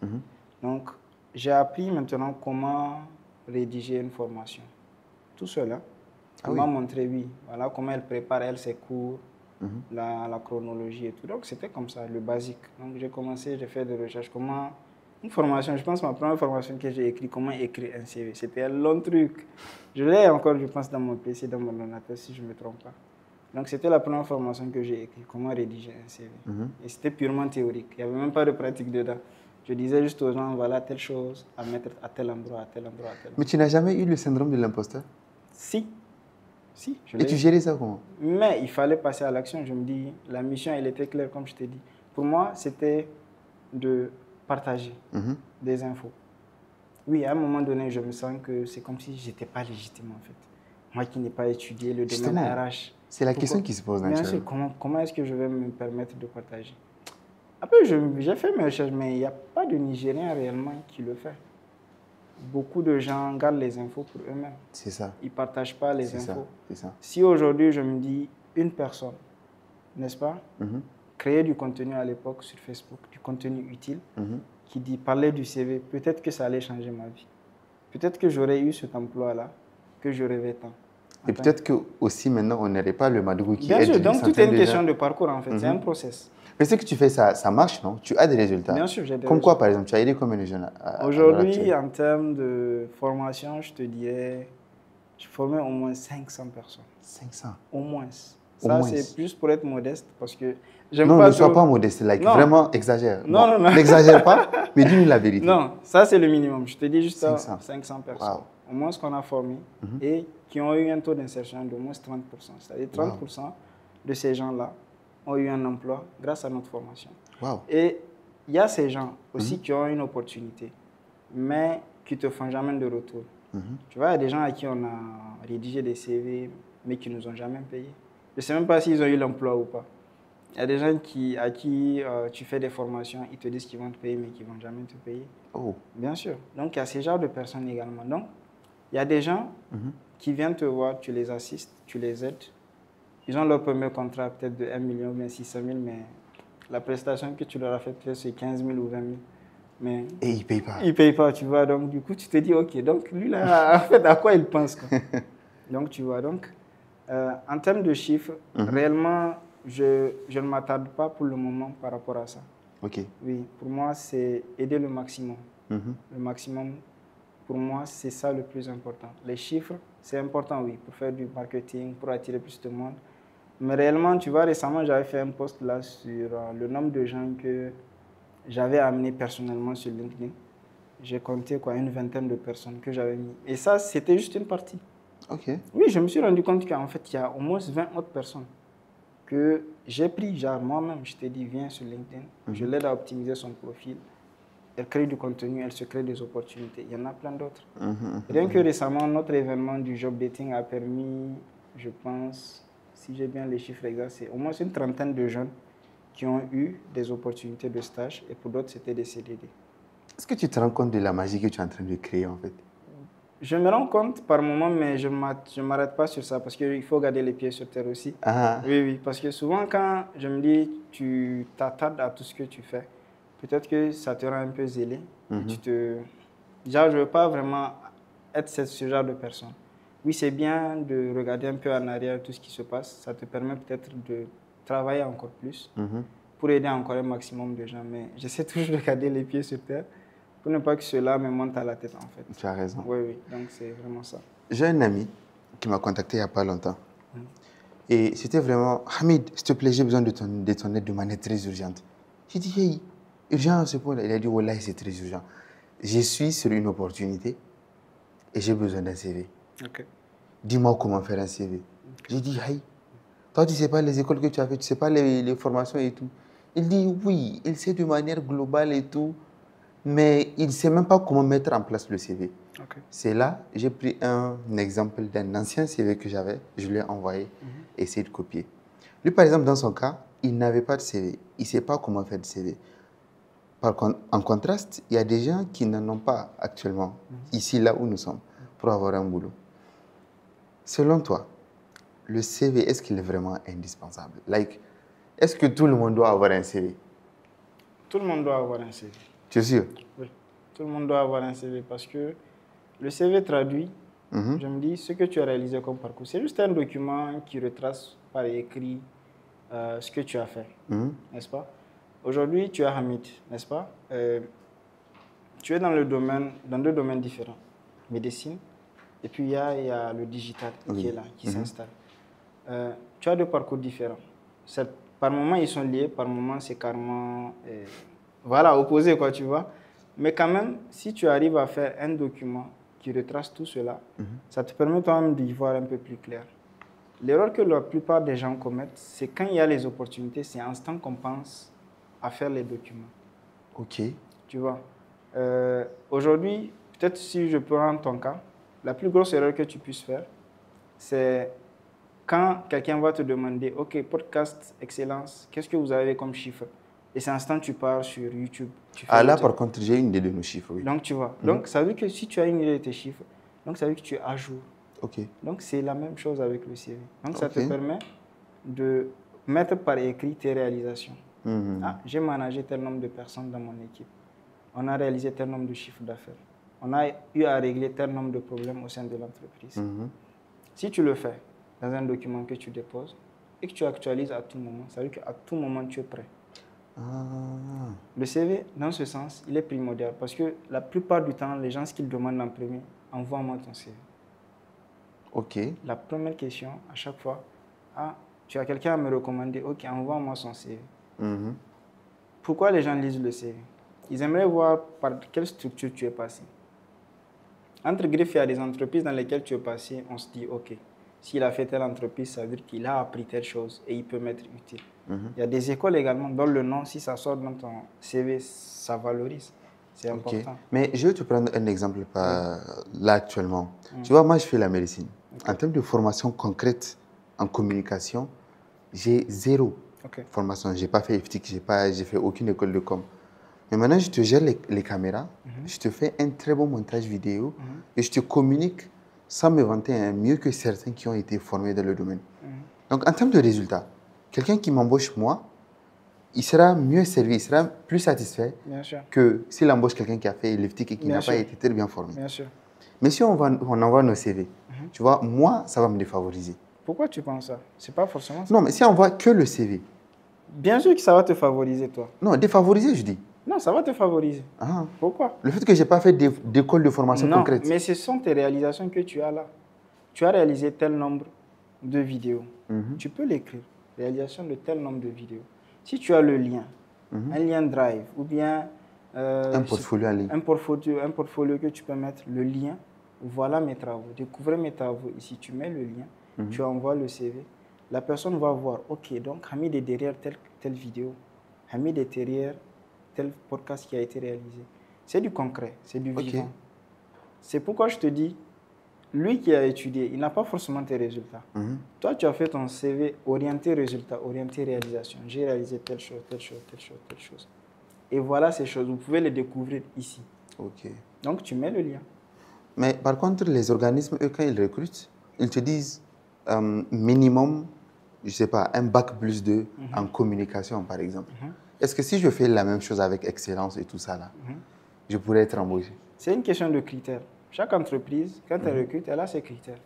Donc, j'ai appris maintenant comment rédiger une formation. Tout cela. Elle m'a montré, voilà comment elle prépare, elle, ses cours, la chronologie et tout. Donc, c'était comme ça, le basique. Donc, j'ai commencé, j'ai fait des recherches. Comment... Une formation, je pense, ma première formation que j'ai écrite, comment écrire un CV. C'était un long truc. Je l'ai encore, je pense, dans mon PC, dans mon ordinateur, si je ne me trompe pas. Donc, c'était la première formation que j'ai écrite, comment rédiger un CV. Et c'était purement théorique. Il n'y avait même pas de pratique dedans. Je disais juste aux gens, voilà, telle chose à mettre à tel endroit, à tel endroit, à tel endroit. Mais tu n'as jamais eu le syndrome de l'imposteur? Si. Et tu gérais ça comment? Mais il fallait passer à l'action. Je me dis, la mission, elle était claire, comme je t'ai dit. Pour moi, c'était de partager des infos. Oui, à un moment donné, je me sens que c'est comme si je n'étais pas légitime, en fait. Moi qui n'ai pas étudié le domaine RH. C'est la question qui se pose naturellement. Bien sûr, comment est-ce que je vais me permettre de partager? Après, j'ai fait mes recherches, mais il n'y a pas de Nigériens réellement qui le fait. Beaucoup de gens gardent les infos pour eux-mêmes. C'est ça. Ils ne partagent pas les infos. C'est ça. Si aujourd'hui, je me dis, une personne, n'est-ce pas, créer du contenu à l'époque sur Facebook, du contenu utile, qui dit parler du CV, peut-être que ça allait changer ma vie. Peut-être que j'aurais eu cet emploi-là, que je rêvais tant. Et peut-être que aussi maintenant, on n'aurait pas le Madougou qui aide. Bien sûr, donc tout est une question de parcours en fait, c'est un process. Mais ce que tu fais, ça marche, non? Tu as des résultats? Bien sûr, j'ai des résultats. Comme quoi, par exemple, tu as aidé combien de jeunes aujourd'hui, en termes de formation, je te dirais, j'ai formé au moins 500 personnes. 500? Au moins. Ça, c'est plus pour être modeste parce que j'aime non, pas ne sois pas modeste, like, non. vraiment exagère. Non, non, non. N'exagère pas, mais dis-nous la vérité. Non, ça c'est le minimum. Je te dis juste 500, 500 personnes. Wow. Au moins ce qu'on a formé et qui ont eu un taux d'insertion d'au moins 30%. C'est-à-dire 30% de ces gens-là ont eu un emploi grâce à notre formation. Wow. Et il y a ces gens aussi qui ont une opportunité, mais qui ne te font jamais de retour. Tu vois, il y a des gens à qui on a rédigé des CV, mais qui ne nous ont jamais payé. Je ne sais même pas s'ils ont eu l'emploi ou pas. Il y a des gens à qui tu fais des formations, ils te disent qu'ils vont te payer, mais qu'ils ne vont jamais te payer. Oh. Bien sûr. Donc, il y a ce genre de personnes également. Donc, il y a des gens qui viennent te voir, tu les assistes, tu les aides. Ils ont leur premier contrat peut-être de 1 million ou bien 600 000, mais la prestation que tu leur as faite, peut-être c'est 15 000 ou 20 000. Mais et il ne paye pas. Il ne paye pas, tu vois. Donc, du coup, tu te dis, OK, donc lui, là, en fait, à quoi il pense quoi. Donc, tu vois. Donc, en termes de chiffres, réellement, je ne m'attarde pas pour le moment par rapport à ça. OK. Oui, pour moi, c'est aider le maximum. Le maximum, pour moi, c'est ça le plus important. Les chiffres, c'est important, oui, pour faire du marketing, pour attirer plus de monde. Mais réellement, tu vois, récemment, j'avais fait un post là sur le nombre de gens que j'avais amené personnellement sur LinkedIn. J'ai compté quoi, une vingtaine de personnes que j'avais mis. Et ça, c'était juste une partie. OK. Oui, je me suis rendu compte qu'en fait, il y a au moins 20 autres personnes que j'ai pris, genre moi-même, je t'ai dit, viens sur LinkedIn, je l'aide à optimiser son profil. Elle crée du contenu, elle se crée des opportunités. Il y en a plein d'autres. Rien que récemment, notre événement du job dating a permis, je pense, si j'ai bien les chiffres exacts, c'est au moins une trentaine de jeunes qui ont eu des opportunités de stage et pour d'autres, c'était des CDD. Est-ce que tu te rends compte de la magie que tu es en train de créer en fait? Je me rends compte par moment, mais je ne m'arrête pas sur ça parce qu'il faut garder les pieds sur terre aussi. Oui, oui, parce que souvent quand je me dis tu t'attardes à tout ce que tu fais, peut-être que ça te rend un peu zélé. Déjà, je ne veux pas vraiment être ce genre de personne. Oui, c'est bien de regarder un peu en arrière tout ce qui se passe. Ça te permet peut-être de travailler encore plus pour aider encore un maximum de gens. Mais j'essaie toujours de garder les pieds sur terre pour ne pas que cela me monte à la tête, en fait. Tu as raison. Oui, oui, donc c'est vraiment ça. J'ai un ami qui m'a contacté il n'y a pas longtemps. Et c'était vraiment, Hamid, s'il te plaît, j'ai besoin de ton aide de manière très urgente. J'ai dit, hey, urgent à ce point-là. Il a dit, Wallah, c'est très urgent. Je suis sur une opportunité et j'ai besoin d'un CV. Dis-moi comment faire un CV. J'ai dit, hey, toi, tu ne sais pas les écoles que tu as fait, tu ne sais pas les formations et tout. Il dit, oui, il sait de manière globale et tout, mais il ne sait même pas comment mettre en place le CV. C'est là, j'ai pris un exemple d'un ancien CV que j'avais, je lui ai envoyé, essayer de copier. Lui, par exemple, dans son cas, il n'avait pas de CV, il ne sait pas comment faire de CV. Par contre, en contraste, il y a des gens qui n'en ont pas actuellement, ici, là où nous sommes, pour avoir un boulot. Selon toi, le CV, est-ce qu'il est vraiment indispensable? Like, est-ce que tout le monde doit avoir un CV? Tout le monde doit avoir un CV. Tu es sûr? Oui, tout le monde doit avoir un CV parce que le CV traduit, je me dis, ce que tu as réalisé comme parcours. C'est juste un document qui retrace par écrit ce que tu as fait, n'est-ce pas? Aujourd'hui, tu es Hamid, n'est-ce pas? Tu es dans deux domaines différents. Médecine, et puis il y a le digital qui est là, qui s'installe. Tu as deux parcours différents. Par moments, ils sont liés, par moments, c'est carrément opposé, quoi, tu vois. Mais quand même, si tu arrives à faire un document qui retrace tout cela, ça te permet toi-même d'y voir un peu plus clair. L'erreur que la plupart des gens commettent, c'est quand il y a les opportunités, c'est instant qu'on pense à faire les documents. OK. Tu vois. Aujourd'hui, peut-être si je prends ton cas, la plus grosse erreur que tu puisses faire, c'est quand quelqu'un va te demander, OK, podcast Excellence, qu'est-ce que vous avez comme chiffre? Et c'est instant tu pars sur YouTube. Là, par contre, j'ai une idée de nos chiffres, oui. Donc, tu vois. Donc, ça veut dire que si tu as une idée de tes chiffres, donc ça veut dire que tu es à jour. OK. Donc, c'est la même chose avec le CV. Donc, ça te permet de mettre par écrit tes réalisations. J'ai managé tel nombre de personnes dans mon équipe. On a réalisé tel nombre de chiffres d'affaires. On a eu à régler tel nombre de problèmes au sein de l'entreprise. Si tu le fais dans un document que tu déposes et que tu actualises à tout moment, ça veut dire qu'à tout moment, tu es prêt. Le CV, dans ce sens, il est primordial parce que la plupart du temps, les gens, ce qu'ils demandent en premier, envoie-moi ton CV. OK. La première question, à chaque fois, Tu as quelqu'un à me recommander, ok, envoie-moi son CV. Mhm. Pourquoi les gens lisent le CV? Ils aimeraient voir par quelle structure tu es passé. Entre griffes, il y a des entreprises dans lesquelles tu es passé, on se dit, ok, s'il a fait telle entreprise, ça veut dire qu'il a appris telle chose et il peut m'être utile. Il y a des écoles également dont le nom, si ça sort dans ton CV, ça valorise. C'est Ok. important. Mais je vais te prendre un exemple là actuellement. Tu vois, moi, je fais la médecine. En termes de formation concrète en communication, j'ai zéro formation. Je n'ai pas fait FTIC, j'ai fait aucune école de com. Mais maintenant, je te gère les caméras, je te fais un très bon montage vidéo et je te communique sans me vanter mieux que certains qui ont été formés dans le domaine. Donc, en termes de résultats, quelqu'un qui m'embauche, moi, il sera mieux servi, il sera plus satisfait que s'il embauche quelqu'un qui a fait l'IFTIC et qui n'a pas été très bien formé. Bien sûr. Mais si on envoie nos CV, tu vois, moi, ça va me défavoriser. Pourquoi tu penses ça? C'est pas forcément ça. Non, mais si on envoie que le CV. Bien sûr que ça va te favoriser, toi. Non, défavoriser, je dis. Non, ça va te favoriser. Ah. Pourquoi? Le fait que je n'ai pas fait d'école de formation concrète. Non, mais ce sont tes réalisations que tu as là. Tu as réalisé tel nombre de vidéos. Tu peux l'écrire. Réalisation de tel nombre de vidéos. Si tu as le lien, un lien Drive ou bien un portfolio en ligne. Un portfolio que tu peux mettre le lien. Voilà mes travaux. Découvrez mes travaux. Ici, tu mets le lien, tu envoies le CV. La personne va voir, ok, donc Hamid est derrière telle vidéo. Hamid est derrière tel podcast qui a été réalisé. C'est du concret, c'est du vivant. C'est pourquoi je te dis, lui qui a étudié, il n'a pas forcément tes résultats. Toi, tu as fait ton CV orienté résultat, orienté réalisation. J'ai réalisé telle chose, telle chose, telle chose, telle chose. Et voilà ces choses, vous pouvez les découvrir ici. Donc, tu mets le lien. Mais par contre, les organismes, eux, quand ils recrutent, ils te disent minimum, je ne sais pas, un bac plus 2 en communication, par exemple. Est-ce que si je fais la même chose avec excellence et tout ça, là, je pourrais être embauché? C'est une question de critères. Chaque entreprise, quand elle recrute, elle a ses critères.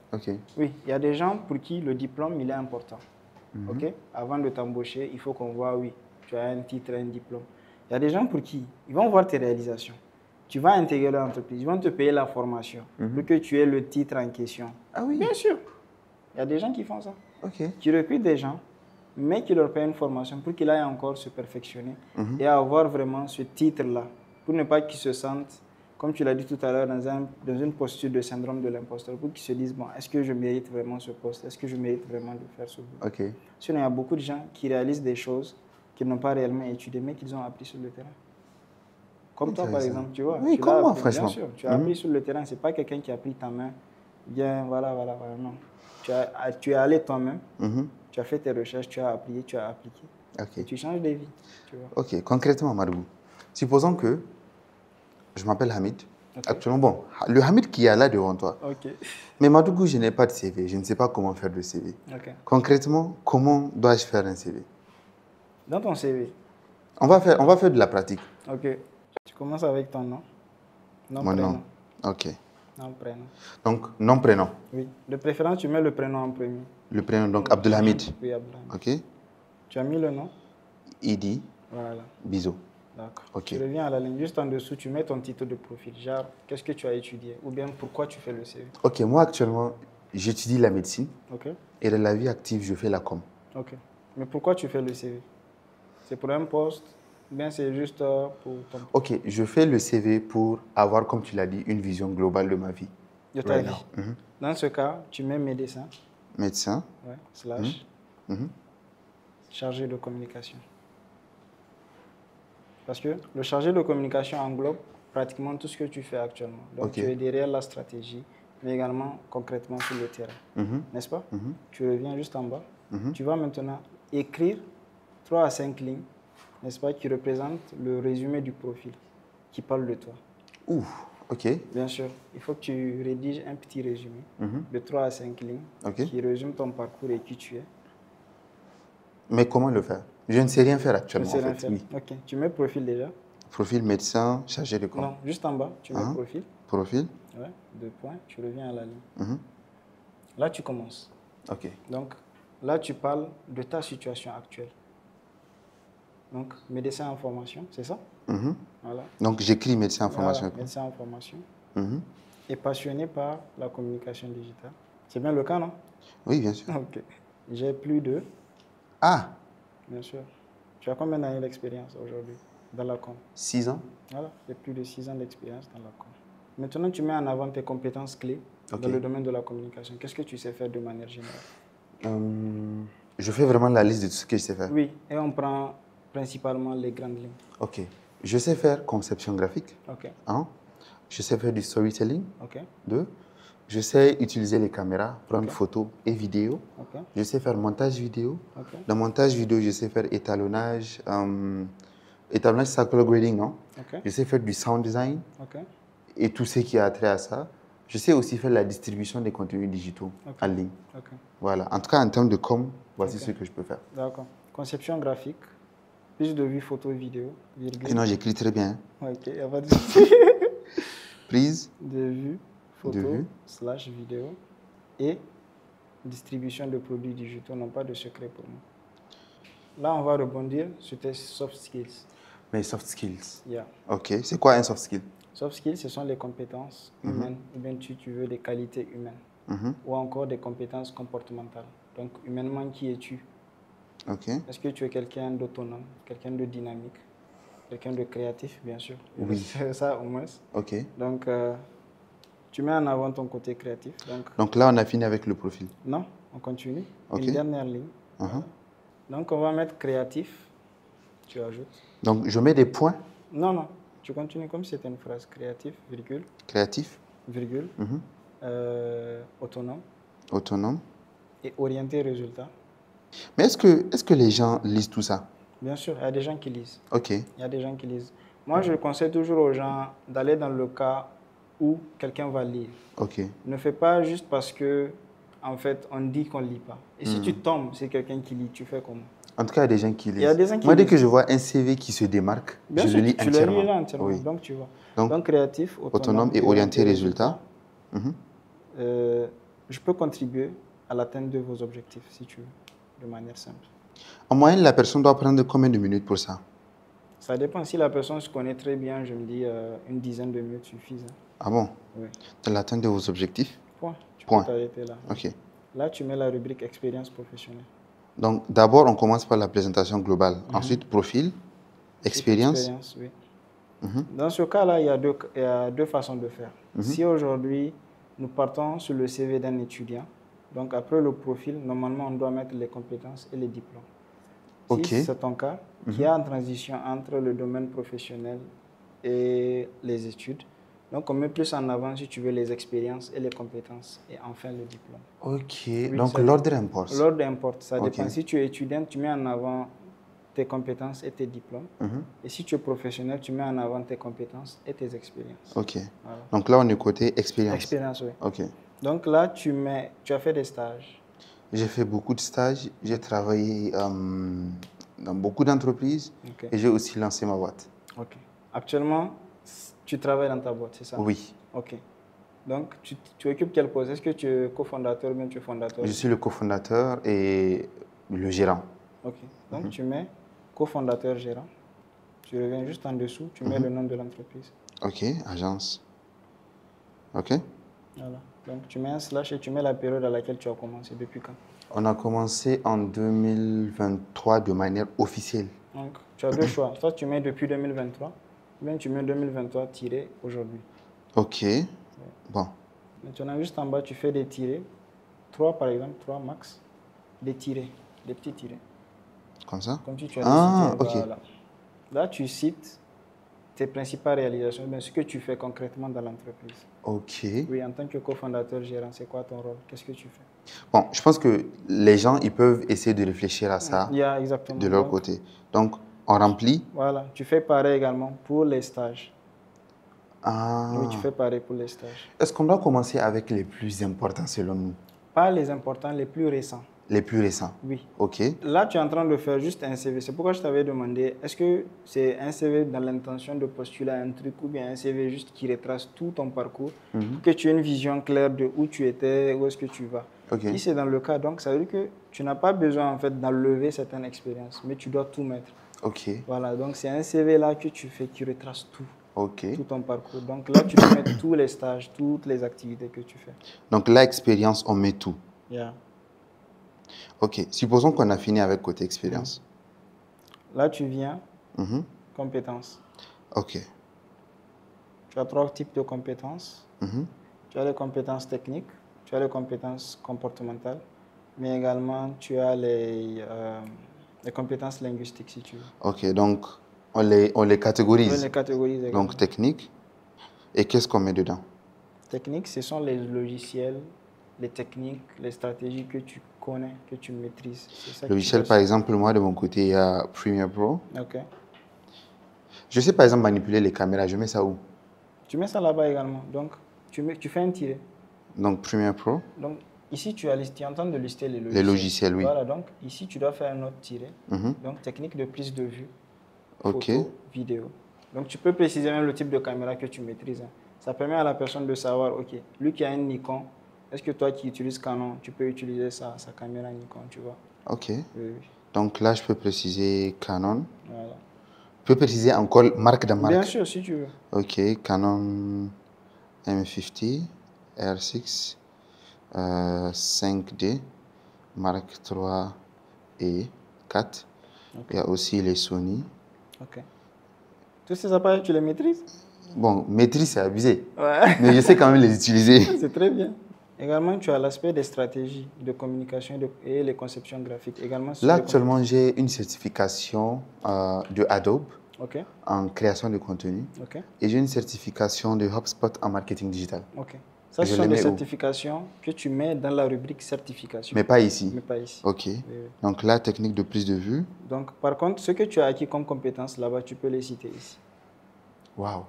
Oui, il y a des gens pour qui le diplôme, il est important. Avant de t'embaucher, il faut qu'on voit, oui, tu as un titre, un diplôme. Il y a des gens pour qui, ils vont voir tes réalisations. Tu vas intégrer l'entreprise, ils vont te payer la formation pour que tu aies le titre en question. Ah oui? Bien sûr. Il y a des gens qui font ça. Tu recrutes des gens, mais qui leur payent une formation pour qu'ils aillent encore se perfectionner et avoir vraiment ce titre-là, pour ne pas qu'ils se sentent, comme tu l'as dit tout à l'heure, dans une posture de syndrome de l'imposteur, pour qu'ils se disent, bon, est-ce que je mérite vraiment ce poste? Est-ce que je mérite vraiment de faire ce boulot? Sinon, il y a beaucoup de gens qui réalisent des choses qu'ils n'ont pas réellement étudiées, mais qu'ils ont appris sur le terrain. Comme toi, par exemple, tu vois. Oui, comme moi, franchement. Bien sûr, tu as appris sur le terrain. Ce n'est pas quelqu'un qui a pris ta main. Bien, voilà, non. Tu es allé toi-même, tu as fait tes recherches, tu as appris, tu as appliqué. Et tu changes de vie. Tu vois. Ok, concrètement, Margou, supposons que je m'appelle Hamid. Actuellement, bon, le Hamid qui est là devant toi. Mais Margou, je n'ai pas de CV. Je ne sais pas comment faire de CV. Concrètement, comment dois-je faire un CV? Dans ton CV. On va faire de la pratique. Tu commences avec ton nom. Mon prénom. Nom. Nom, prénom. Donc, nom, prénom. Oui. De préférence, tu mets le prénom en premier. Le prénom, donc Abdelhamid. Oui, Abdelhamid. Tu as mis le nom? Idi. Voilà. Bizo. D'accord. Tu reviens à la ligne. Juste en dessous, tu mets ton titre de profil. Genre, qu'est-ce que tu as étudié? Ou bien, pourquoi tu fais le CV? Moi, actuellement, j'étudie la médecine. Et dans la vie active, je fais la com. Mais pourquoi tu fais le CV? C'est pour un poste? Bien, c'est juste pour ton... je fais le CV pour avoir, comme tu l'as dit, une vision globale de ma vie. De ta vie. Dans ce cas, tu mets médecin. Médecin. / chargé de communication. Parce que le chargé de communication englobe pratiquement tout ce que tu fais actuellement. Donc, tu es derrière la stratégie, mais également concrètement sur le terrain. N'est-ce pas? Tu reviens juste en bas. Tu vas maintenant écrire 3 à 5 lignes, n'est-ce pas, qui représentent le résumé du profil, qui parle de toi. Bien sûr, il faut que tu rédiges un petit résumé de 3 à 5 lignes qui résume ton parcours et qui tu es. Mais comment le faire? Je ne sais rien faire actuellement. Je ne sais rien faire. Oui. Tu mets profil déjà. Profil médecin, chargé de com. Non, juste en bas, tu mets profil. Profil. 2 points, tu reviens à la ligne. Là, tu commences. Donc, là, tu parles de ta situation actuelle. Donc, médecin en formation, c'est ça? Voilà. Donc, j'écris médecin en formation. Médecin en formation. Et passionné par la communication digitale. C'est bien le cas, non? Oui, bien sûr. J'ai plus de Ah, Bien sûr. Tu as combien d'années d'expérience aujourd'hui dans la com? 6 ans. Voilà, j'ai plus de 6 ans d'expérience dans la com. Maintenant, tu mets en avant tes compétences clés Ok. dans le domaine de la communication. Qu'est-ce que tu sais faire de manière générale? Je fais vraiment la liste de tout ce que je sais faire. Oui, et on prend principalement les grandes lignes. Ok. Je sais faire conception graphique. Ok, 1. Je sais faire du storytelling. ok, 2. Je sais utiliser les caméras, prendre Ok. photos et vidéos. ok, Je sais faire montage vidéo. ok, Dans montage vidéo, je sais faire étalonnage. Étalonnage, c'est ça, color grading, non? ok, Je sais faire du sound design ok, et tout ce qui a trait à ça. Je sais aussi faire la distribution des contenus digitaux Ok. en ligne. ok. Voilà. En tout cas, en termes de com, voici Ok. ce que je peux faire. D'accord. Conception graphique, plus de vues photo et vidéo, virgule. Sinon, j'écris très bien. Ok, il n'y a pas de souci. Prise De vues, photo, de vue. slash vidéo et distribution de produits digitaux n'ont pas de secret pour moi. Là, on va rebondir sur tes soft skills. Mes soft skills. Yeah. Ok. C'est quoi un soft skill? Soft skills, ce sont les compétences humaines, ou bien tu veux des qualités humaines, Mhm. ou encore des compétences comportementales. Donc, humainement, qui es-tu? Ok. Est-ce que tu es quelqu'un d'autonome, quelqu'un de dynamique, quelqu'un de créatif, bien sûr? Oui. C'est ça au moins. Ok. Donc, tu mets en avant ton côté créatif. Donc là, on a fini avec le profil. Non, on continue. Ok. Une dernière ligne. Voilà. Donc, on va mettre créatif. Tu ajoutes. Donc, je mets des points Non, non. Tu continues comme si c'était une phrase. Créatif, virgule, créatifs, virgule, autonome autonomes. et orienté résultat. Mais est-ce que les gens lisent tout ça? Bien sûr, il y a des gens qui lisent. Ok. Il y a des gens qui lisent. Moi, je conseille toujours aux gens d'aller dans le cas où quelqu'un va lire. Ok. Ne fais pas juste parce que, en fait, on dit qu'on ne lit pas. Et si tu tombes, c'est quelqu'un qui lit, tu fais comment? En tout cas, il y a des gens qui lisent. Il y a des gens qui Moi, dès lisent. que je vois un CV qui se démarque, Bien je sûr, le lis tu entièrement. le lis là entièrement. Oui. Donc, tu vois. Donc, Donc, créatif, autonome et orienté résultat. Mhm. Je peux contribuer à l'atteinte de vos objectifs, si tu veux, de manière simple. En moyenne, la personne doit prendre combien de minutes pour ça? Ça dépend. Si la personne se connaît très bien, je me dis une dizaine de minutes suffisent. Ah bon? Oui. Dans l'atteinte de vos objectifs? Point. Tu Point. peux t'arrêter là. Ok. Là, tu mets la rubrique expérience professionnelle. Donc, d'abord, on commence par la présentation globale. Ensuite, profil, expérience. Expérience, oui. Dans ce cas-là, il y a deux façons de faire. Si aujourd'hui, nous partons sur le CV d'un étudiant, donc après le profil, normalement, on doit mettre les compétences et les diplômes. Ok. Si c'est ton cas, qui est en transition entre le domaine professionnel et les études, donc on met plus en avant, si tu veux, les expériences et les compétences, et enfin le diplôme. Ok. Donc, ça- l'ordre importe. L'ordre importe, ça Ok. dépend. Si tu es étudiant, tu mets en avant tes compétences et tes diplômes. Et si tu es professionnel, tu mets en avant tes compétences et tes expériences. Ok. Voilà. Donc là, on est côté expérience. Expérience, oui. Ok. Donc là, tu as fait des stages. J'ai fait beaucoup de stages. J'ai travaillé dans beaucoup d'entreprises. Ok. Et j'ai aussi lancé ma boîte. Ok. Actuellement, tu travailles dans ta boîte, c'est ça? Oui. Ok. Donc, tu occupes quel poste? Est-ce que tu es cofondateur ou bien tu es fondateur? Je suis le cofondateur et le gérant. Ok. Donc, tu mets cofondateur, gérant. Tu reviens juste en dessous, tu mets le nom de l'entreprise. Ok. Agence. Ok. Voilà. Donc, tu mets un slash et tu mets la période à laquelle tu as commencé. Depuis quand? On a commencé en 2023 de manière officielle. Donc, tu as deux choix. Soit tu mets depuis 2023, ou bien tu mets 2023 tiré aujourd'hui. Ok. Bon. Maintenant, juste en bas, tu fais des tirés. 3 par exemple, 3 max. Des tirés, des petits tirés. Comme ça? Comme si tu as Ah, cité, ok. voilà. Là, tu cites tes principales réalisations, mais ce que tu fais concrètement dans l'entreprise. Ok. Oui, en tant que cofondateur gérant, c'est quoi ton rôle? Qu'est-ce que tu fais? Bon, je pense que les gens, ils peuvent essayer de réfléchir à ça Exactement. de leur Donc, côté. Donc, on remplit. Voilà, tu fais pareil également pour les stages. Ah. Oui, tu fais pareil pour les stages. Est-ce qu'on doit commencer avec les plus importants selon nous? Pas les importants, les plus récents. Les plus récents? Oui. Ok. Là, tu es en train de faire juste un CV. C'est pourquoi je t'avais demandé, est-ce que c'est un CV dans l'intention de postuler à un truc ou bien un CV juste qui retrace tout ton parcours, pour que tu aies une vision claire de où tu étais, où est-ce que tu vas. Ok. Si c'est dans le cas, donc ça veut dire que tu n'as pas besoin en fait d'enlever certaines expériences, mais tu dois tout mettre. Ok. Voilà, donc c'est un CV là que tu fais qui retrace tout. Ok. Tout ton parcours. Donc là, tu peux mettre tous les stages, toutes les activités que tu fais. Donc, là, expérience, on met tout. Yeah. Ok, supposons qu'on a fini avec côté expérience. Là, tu viens, compétences. Ok. Tu as 3 types de compétences. Tu as les compétences techniques, tu as les compétences comportementales, mais également tu as les compétences linguistiques, si tu veux. Ok, donc on les catégorise. On les catégorise également. Donc technique. Et qu'est-ce qu'on met dedans? Technique, ce sont les logiciels, les techniques, les stratégies que tu connais, que tu maîtrises. Ça Logiciel, par exemple, moi de mon côté, il y a Premiere Pro. Ok. Je sais par exemple manipuler les caméras, je mets ça où? Tu mets ça là-bas également. Donc, tu fais un tiret. Donc Premiere Pro. Donc, ici, tu es en train de lister les logiciels. Les logiciels, oui. Voilà, donc ici, tu dois faire un autre tiret. Donc, technique de prise de vue, photo, vidéo. Donc, tu peux préciser même le type de caméra que tu maîtrises. Hein. Ça permet à la personne de savoir, OK, lui qui a un Nikon, est-ce que toi qui utilises Canon, tu peux utiliser sa caméra Nikon, tu vois? Ok. Oui. Donc là, je peux préciser Canon. Voilà. Je peux préciser encore marque de marque. Bien sûr, si tu veux. Ok, Canon M50, R6, 5D, Mark 3 et 4. Okay. Il y a aussi les Sony. Ok. Tous ces appareils, tu les maîtrises? Bon, maîtrise, c'est abusé. Ouais. Mais je sais quand même les utiliser. C'est très bien. Également, tu as l'aspect des stratégies de communication et les conceptions graphiques. Également, là, actuellement, j'ai une certification de Adobe en création de contenu. Et j'ai une certification de HubSpot en marketing digital. Ok. Ça, ce sont des certifications que tu mets dans la rubrique certification. Mais pas ici. Mais pas ici. Ok. Oui. Donc là, technique de prise de vue. Donc, par contre, ce que tu as acquis comme compétences là-bas, tu peux les citer ici. Waouh.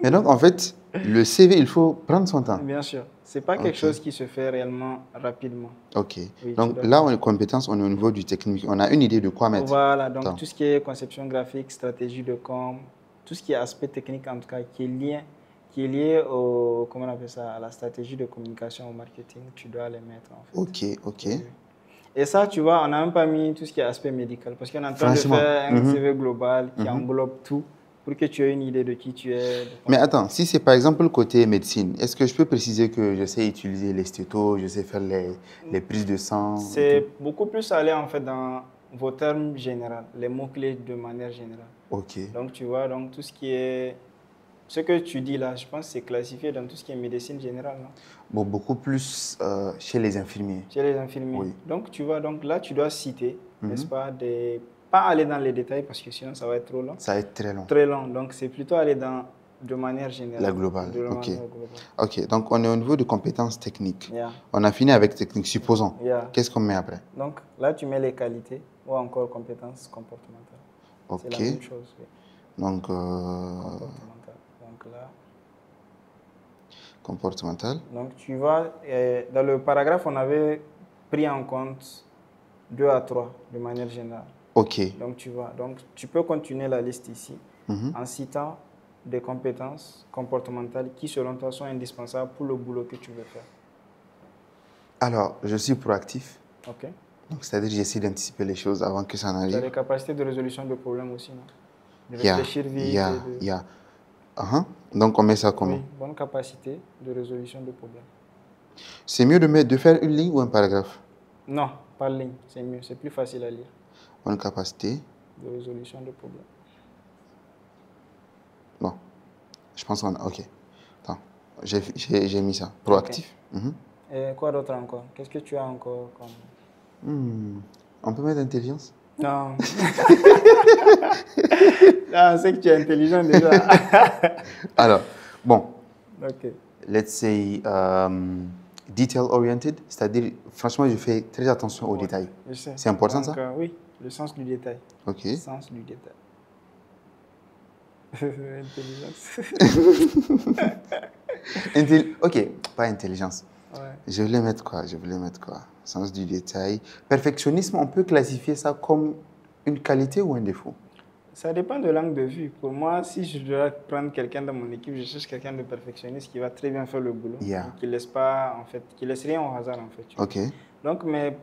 Et donc, en fait, le CV, il faut prendre son temps. Bien sûr. Ce n'est pas quelque chose qui se fait réellement rapidement. Ok. Oui, donc là, on est compétences, on est au niveau du technique. On a une idée de quoi mettre. Voilà. Donc, tout ce qui est conception graphique, stratégie de com, tout ce qui est aspect technique, en tout cas, qui est lié au, comment on appelle ça, à la stratégie de communication, au marketing, tu dois les mettre, en fait. Ok, ok. Oui. Et ça, tu vois, on n'a même pas mis tout ce qui est aspect médical. Parce qu'on est en train de faire un CV global qui englobe tout pour que tu aies une idée de qui tu es. Mais attends, si c'est par exemple le côté médecine, est-ce que je peux préciser que je sais utiliser les stétos, je sais faire les prises de sang? C'est beaucoup plus aller en fait dans vos termes généraux, les mots-clés de manière générale. Ok. Donc, tu vois, donc tout ce qui est... Ce que tu dis là, je pense que c'est classifié dans tout ce qui est médecine générale, non? Bon, beaucoup plus chez les infirmiers. Chez les infirmiers. Oui. Donc, tu vois, donc là, tu dois citer, n'est-ce pas, pas aller dans les détails parce que sinon, ça va être trop long. Ça va être très long. Très long. Donc, c'est plutôt aller de manière générale. La globale. De Ok. manière globale. Ok, donc on est au niveau de compétences techniques. Yeah. On a fini avec technique, supposons. Yeah. Qu'est-ce qu'on met après? Donc, là, tu mets les qualités ou encore compétences comportementales. Ok. C'est la même chose. Oui. Donc, comportemental. Donc là... Comportemental. Donc, tu vois, dans le paragraphe, on avait pris en compte 2 à 3 de manière générale. Ok. Donc, tu vois, donc tu peux continuer la liste ici en citant des compétences comportementales qui, selon toi, sont indispensables pour le boulot que tu veux faire. Alors, je suis proactif. Ok. Donc, c'est-à-dire que j'essaie d'anticiper les choses avant que ça n'arrive. Tu as des capacités de résolution de problèmes aussi, non? De réfléchir vite. Donc, on met ça comment? Oui, bonne capacité de résolution de problèmes. C'est mieux de faire une ligne ou un paragraphe? Non, pas ligne, c'est mieux, c'est plus facile à lire. Bonne capacité de résolution de problèmes. Bon, je pense qu'on a... Ok. Attends, j'ai mis ça. Proactif. Okay. Et quoi d'autre encore? Qu'est-ce que tu as encore comme... On peut mettre intelligence? Non. Non, c'est que tu es intelligent déjà. Alors, bon. Ok. Let's say detail-oriented, c'est-à-dire, franchement, je fais très attention aux détails. Je sais. C'est important. Donc, ça? Oui, le sens du détail. Ok. Le sens du détail. Intelligence. Ok, pas intelligence. Ouais. Je voulais mettre quoi? Sens du détail. Perfectionnisme, on peut classifier ça comme une qualité ou un défaut? Ça dépend de l'angle de vue. Pour moi, si je dois prendre quelqu'un dans mon équipe, je cherche quelqu'un de perfectionniste qui va très bien faire le boulot, qui laisse pas, en fait, qui laisse rien au hasard, en fait. Ok. Donc, mais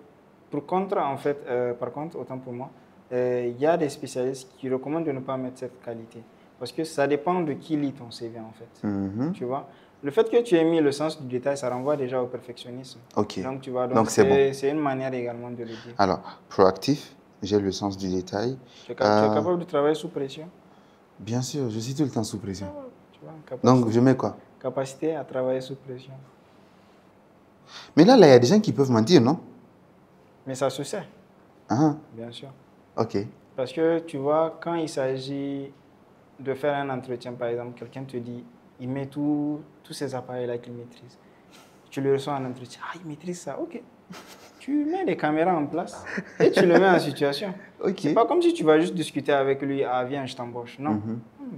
par contre, autant pour moi, il y a des spécialistes qui recommandent de ne pas mettre cette qualité, parce que ça dépend de qui lit ton CV, en fait. Tu vois. le fait que tu aies mis le sens du détail, ça renvoie déjà au perfectionnisme. Ok. Donc, tu vois, Donc, c'est bon. c'est une manière également de le dire. Alors, proactif, j'ai le sens du détail. Tu es capable de travailler sous pression? Bien sûr, je suis tout le temps sous pression. Tu vois, Donc, je mets quoi? capacité à travailler sous pression. Mais là, il y a des gens qui peuvent mentir, non? Mais ça se sait, Ah, bien sûr. ok. Parce que tu vois, quand il s'agit de faire un entretien, par exemple, quelqu'un te dit, il met tous ces appareils-là qu'il maîtrise. Tu le reçois en entretien, ah, il maîtrise ça, ok. Tu mets des caméras en place et tu le mets en situation. Ok. C'est pas comme si tu vas juste discuter avec lui, ah, viens, je t'embauche. Non,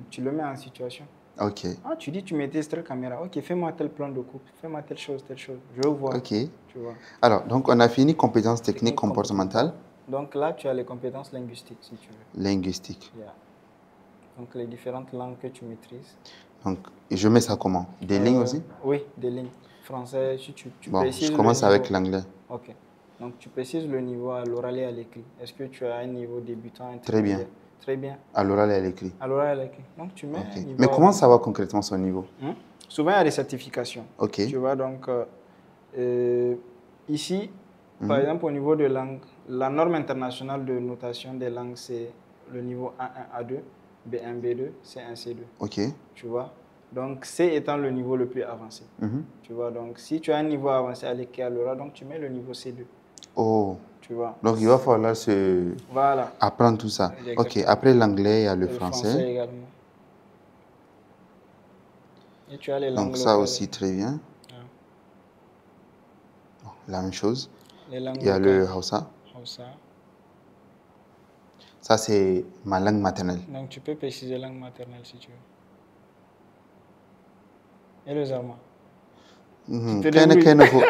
tu le mets en situation. Ok. Ah, tu dis, tu maîtrises telle caméra, ok, fais-moi tel plan de coupe, fais-moi telle chose, je vois. Ok. Tu vois. Alors, donc, on a fini compétences techniques comportementales. Donc là, tu as les compétences linguistiques, si tu veux. Linguistique. Yeah. Donc les différentes langues que tu maîtrises. Donc, je mets ça comment? Des lignes aussi? Oui, des lignes. Français, si tu Bon, précises je commence le niveau. avec l'anglais. Ok. Donc tu précises le niveau à l'oral et à l'écrit. Est-ce que tu as un niveau débutant, Très bien. intermédiaire? Très bien. À l'oral et à l'écrit. À l'oral et à l'écrit. Donc tu mets Ok. un niveau Mais comment avancé. savoir concrètement son niveau? Souvent, il y a des certifications. Ok. Tu vois, donc ici, par exemple, au niveau de langue, la norme internationale de notation des langues, c'est le niveau A1, A2, B1, B2, C1, C2. Ok. Tu vois? Donc, C étant le niveau le plus avancé. Tu vois? Donc, si tu as un niveau avancé à l'écrit à l'oral, donc tu mets le niveau C2. Oh. Tu vois? Donc, il va falloir Voilà. apprendre tout ça. Exactement. Ok. Après l'anglais, il y a le Et le français. également. Et tu as les langues Donc, ça locales. aussi, très bien. Ah. Bon, la même chose. Les langues Il y a locales. le Hausa. Hausa. Ça, c'est ma langue maternelle. Donc, tu peux préciser langue maternelle si tu veux. Et le zarma. Tu te débrouilles.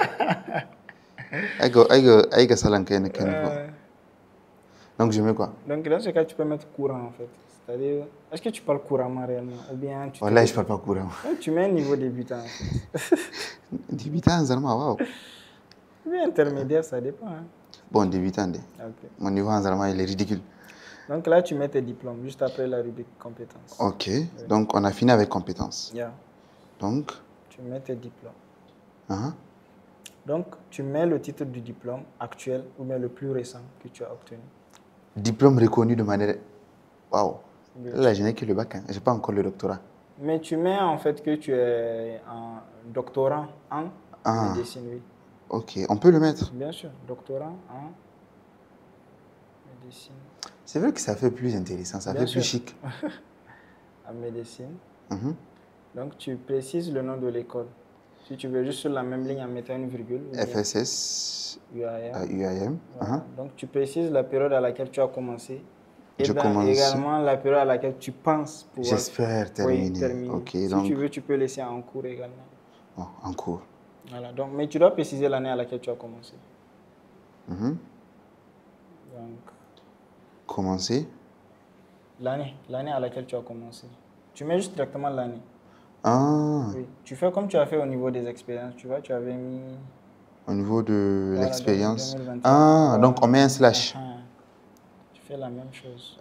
Donc, je mets quoi? Donc, dans ce cas, tu peux mettre courant en fait. C'est-à-dire, est-ce que tu parles couramment réellement? Ou bien tu Là, je ne parle pas couramment. Tu mets un niveau débutant en fait. Débutant, Zarma, waouh. Ou bien intermédiaire, ça dépend. Hein. Bon, débutant. Okay. Mon niveau en Zarma, il est ridicule. Donc là, tu mets tes diplômes juste après la rubrique compétences. Ok. Oui. Donc, on a fini avec compétences. Yeah. Donc, tu mets tes diplômes. Uh-huh. Donc, tu mets le titre du diplôme actuel ou bien le plus récent que tu as obtenu. Diplôme reconnu de manière... Waouh. Là, je n'ai que le bac. Hein. Je n'ai pas encore le doctorat. Mais tu mets en fait que tu es un doctorant en médecine, oui. Ok, on peut le mettre. Bien sûr, doctorant en médecine. C'est vrai que ça fait plus intéressant, ça fait plus chic. En médecine. Donc, tu précises le nom de l'école. Si tu veux, juste sur la même ligne en mettant une virgule. FSS, UAM. Voilà. Donc, tu précises la période à laquelle tu as commencé. Et commence... également la période à laquelle tu penses pouvoir... J'espère terminer. terminer. Okay, si donc... tu veux, tu peux laisser en cours également. Oh, en cours. Voilà. Donc, mais tu dois préciser l'année à laquelle tu as commencé. Donc... Commencer. L'année à laquelle tu as commencé. Tu mets juste directement l'année. Ah. Oui. Tu fais comme tu as fait au niveau des expériences. Tu vois, tu avais mis... Au niveau de l'expérience. 2021, ah, voilà. Donc on met un slash. Tu fais la même chose.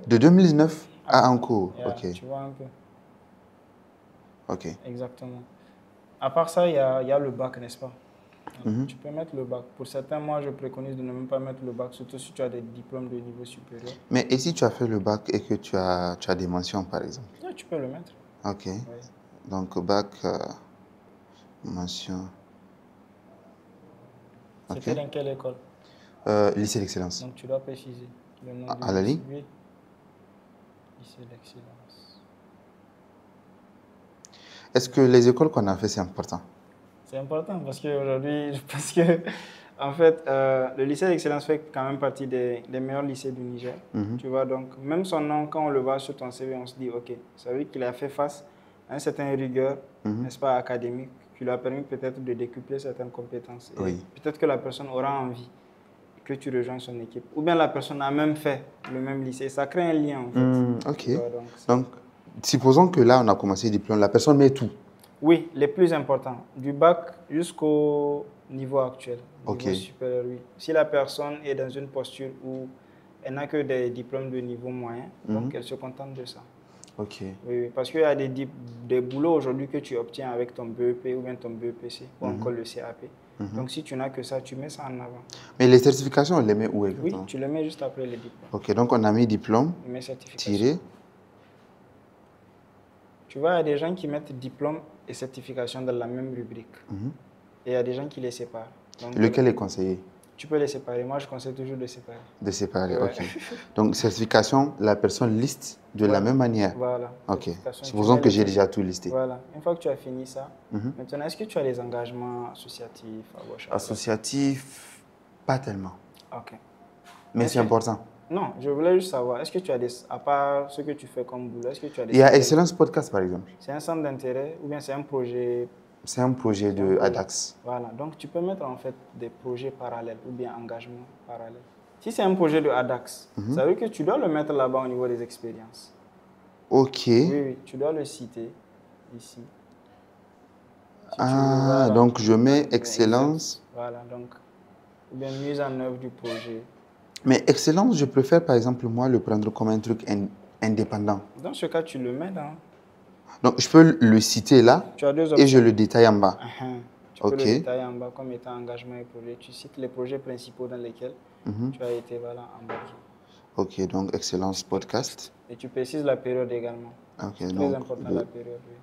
De 2019 à en cours. Ok. Tu vois un peu. Ok. Exactement. À part ça, il y a le bac, n'est-ce pas? Tu peux mettre le bac. Pour certains, moi, je préconise de ne même pas mettre le bac, surtout si tu as des diplômes de niveau supérieur. Mais et si tu as fait le bac et que tu as des mentions, par exemple? Yeah, tu peux le mettre. Ok. Oui. Donc, bac, mention. C'était dans quelle école? Lycée d'excellence. Donc, tu dois préciser le nom à la ligne? Oui. Lycée d'excellence. Est-ce que les écoles qu'on a fait, c'est important? C'est important parce qu'aujourd'hui, je pense que, en fait, le lycée d'excellence fait quand même partie des meilleurs lycées du Niger. Tu vois, donc, même son nom, quand on le voit sur ton CV, on se dit, OK, ça veut dire qu'il a fait face à un certain rigueur, n'est-ce pas, académique, qui lui a permis peut-être de décupler certaines compétences. Et peut-être que la personne aura envie que tu rejoignes son équipe. Ou bien la personne a même fait le même lycée. Ça crée un lien, en fait. OK. Vois, donc, supposons que là, on a commencé le diplôme, la personne met tout. Oui, les plus importants. Du bac jusqu'au niveau actuel. Niveau supérieur, oui. Si la personne est dans une posture où elle n'a que des diplômes de niveau moyen, donc elle se contente de ça. Oui, oui, parce qu'il y a des boulots aujourd'hui que tu obtiens avec ton BEP ou bien ton BEPC ou encore le CAP. Donc, si tu n'as que ça, tu mets ça en avant. Mais les certifications, on les met où Oui, exactement? tu les mets juste après les diplômes. Ok, donc on a mis diplôme, Les certifications. tiré. Tu vois, il y a des gens qui mettent diplôme et certification dans la même rubrique. Et il y a des gens qui les séparent. Donc, Lequel est conseillé? tu peux les séparer. Moi, je conseille toujours de séparer. De séparer, Ouais. ok. Donc, certification, la personne liste de la même manière. Voilà. Ok. Certification, tu Supposons mets que les j'ai trucs. déjà tout listé. Voilà. Une fois que tu as fini ça, maintenant, est-ce que tu as des engagements associatifs à gauche, à droite? Associatif, pas tellement. Ok. Mais c'est important. Non, je voulais juste savoir, est-ce que tu as à part ce que tu fais comme boulot, est-ce que tu as des... Il y a Excellence Podcast, par exemple. C'est un centre d'intérêt ou bien c'est un projet? C'est un projet de ADAX. Voilà, donc tu peux mettre en fait des projets parallèles ou bien engagements parallèles. Si c'est un projet de ADAX, ça veut dire que tu dois le mettre là-bas au niveau des expériences. Ok. Oui, tu dois le citer ici. Si Ah, donc je mets Excellence. Voilà, donc, ou bien mise en œuvre du projet. Mais Excellence, je préfère par exemple, moi, le prendre comme un truc indépendant. Dans ce cas, tu le mets dans... Donc, je peux le citer là tu as deux et je options. le détaille en bas. Tu peux le détailler en bas comme étant engagement et projet. Tu cites les projets principaux dans lesquels tu as été embarqué. Ok, donc Excellence Podcast. Et tu précises la période également. Okay, c'est très important la période, oui.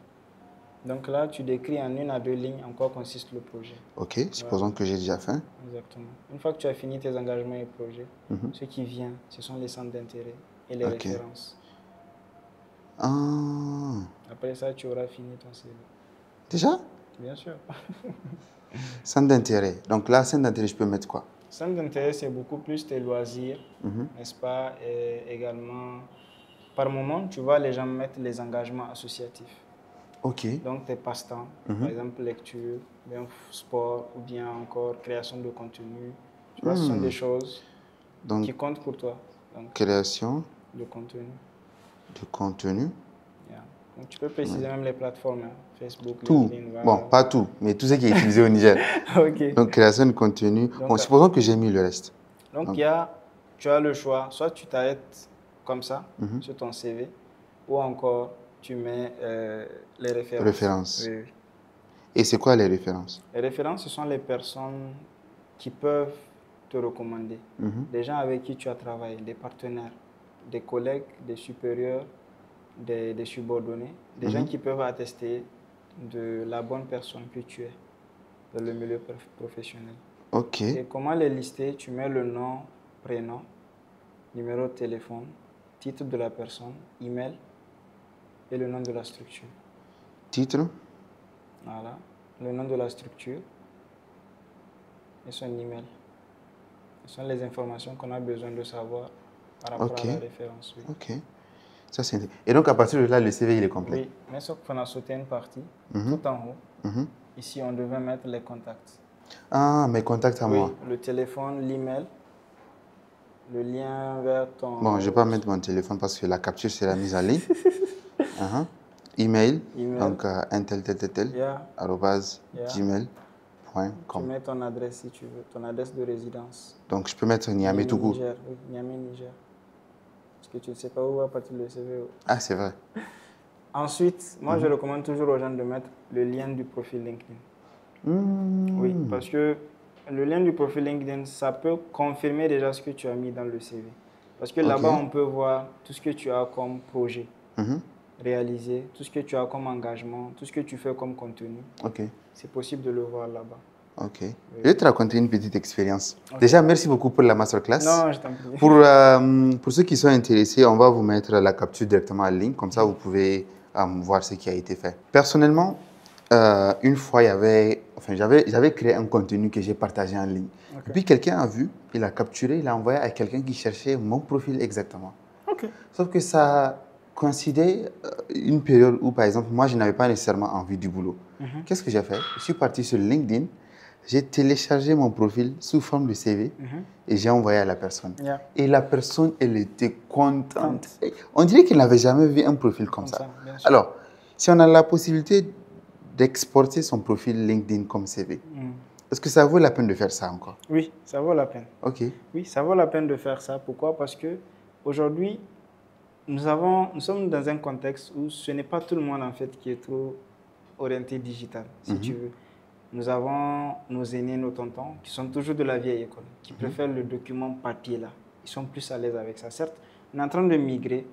Donc là, tu décris en 1 à 2 lignes en quoi consiste le projet. Ok, supposons que j'ai déjà fait. Exactement. Une fois que tu as fini tes engagements et projets, ce qui vient, ce sont les centres d'intérêt et les références. Ah. Après ça, tu auras fini ton CV. Déjà? Bien sûr. Centre d'intérêt. Donc là, centre d'intérêt, je peux mettre quoi? Centre d'intérêt, c'est beaucoup plus tes loisirs, n'est-ce pas? Et également, par moment, tu vois, les gens mettent les engagements associatifs. Ok. Donc, tes passe-temps, par exemple lecture, bien sport ou bien encore création de contenu. Tu vois, ce sont des choses qui comptent pour toi. Donc, création de contenu. De contenu. Yeah. Donc, tu peux préciser même les plateformes, hein, Facebook, tout. LinkedIn. Voilà. Bon, pas tout, mais tout ce qui est utilisé au Niger. Ok. Donc, création de contenu. Donc, bon, supposons que j'ai mis le reste. Donc, tu as le choix. Soit tu t'arrêtes comme ça sur ton CV, ou encore tu mets les références. Références. Oui. Et c'est quoi les références? Les références, ce sont les personnes qui peuvent te recommander. Des gens avec qui tu as travaillé, des partenaires, des collègues, des supérieurs, des subordonnés, des gens qui peuvent attester de la bonne personne que tu es dans le milieu professionnel. Ok. Et comment les lister? Tu mets le nom, prénom, numéro de téléphone, titre de la personne, email et le nom de la structure. Titre? Voilà. Le nom de la structure et son email. Ce sont les informations qu'on a besoin de savoir par rapport à la référence. Oui. Ok. Ça, c'est... Et donc, à partir de là, le CV, il est complet? Oui, mais sauf qu'on a sauté une partie, tout en haut. Ici, on devait mettre les contacts. Ah, mes contacts à moi. Le téléphone, l'email, le lien vers ton... Bon, je ne vais pas mettre mon téléphone parce que la capture sera mise en ligne. Email, donc arobase gmail.com. Tu mets ton adresse si tu veux, ton adresse de résidence. Donc, je peux mettre Niamey tout court. Niger, oui, Niamey, Niger. Parce que tu ne sais pas où va partir le CV. Ah, c'est vrai. Ensuite, moi, je recommande toujours aux gens de mettre le lien du profil LinkedIn. Oui, parce que le lien du profil LinkedIn, ça peut confirmer déjà ce que tu as mis dans le CV. Parce que là-bas, on peut voir tout ce que tu as comme projet réalisé, tout ce que tu as comme engagement, tout ce que tu fais comme contenu. C'est possible de le voir là-bas. Ok. Oui. Je vais te raconter une petite expérience. Déjà, merci beaucoup pour la masterclass. Non, je t'en prie. Pour ceux qui sont intéressés, on va vous mettre la capture directement en ligne. Comme ça, vous pouvez voir ce qui a été fait. Personnellement, une fois, j'avais créé un contenu que j'ai partagé en ligne. Et puis, quelqu'un a vu, il a capturé, il a envoyé à quelqu'un qui cherchait mon profil exactement. Sauf que ça coïncidait une période où, par exemple, moi, je n'avais pas nécessairement envie du boulot. Qu'est-ce que j'ai fait? Je suis parti sur LinkedIn. J'ai téléchargé mon profil sous forme de CV et j'ai envoyé à la personne. Et la personne, elle était contente. On dirait qu'elle n'avait jamais vu un profil comme ça. Alors, si on a la possibilité d'exporter son profil LinkedIn comme CV, est-ce que ça vaut la peine de faire ça encore? Oui, ça vaut la peine. Ok. Oui, ça vaut la peine de faire ça. Pourquoi? Parce que aujourd'hui, nous sommes dans un contexte où ce n'est pas tout le monde en fait qui est trop orienté digital, si tu veux. Nous avons nos aînés, nos tontons, qui sont toujours de la vieille école, qui préfèrent le document papier là. Ils sont plus à l'aise avec ça. Certes, on est en train de migrer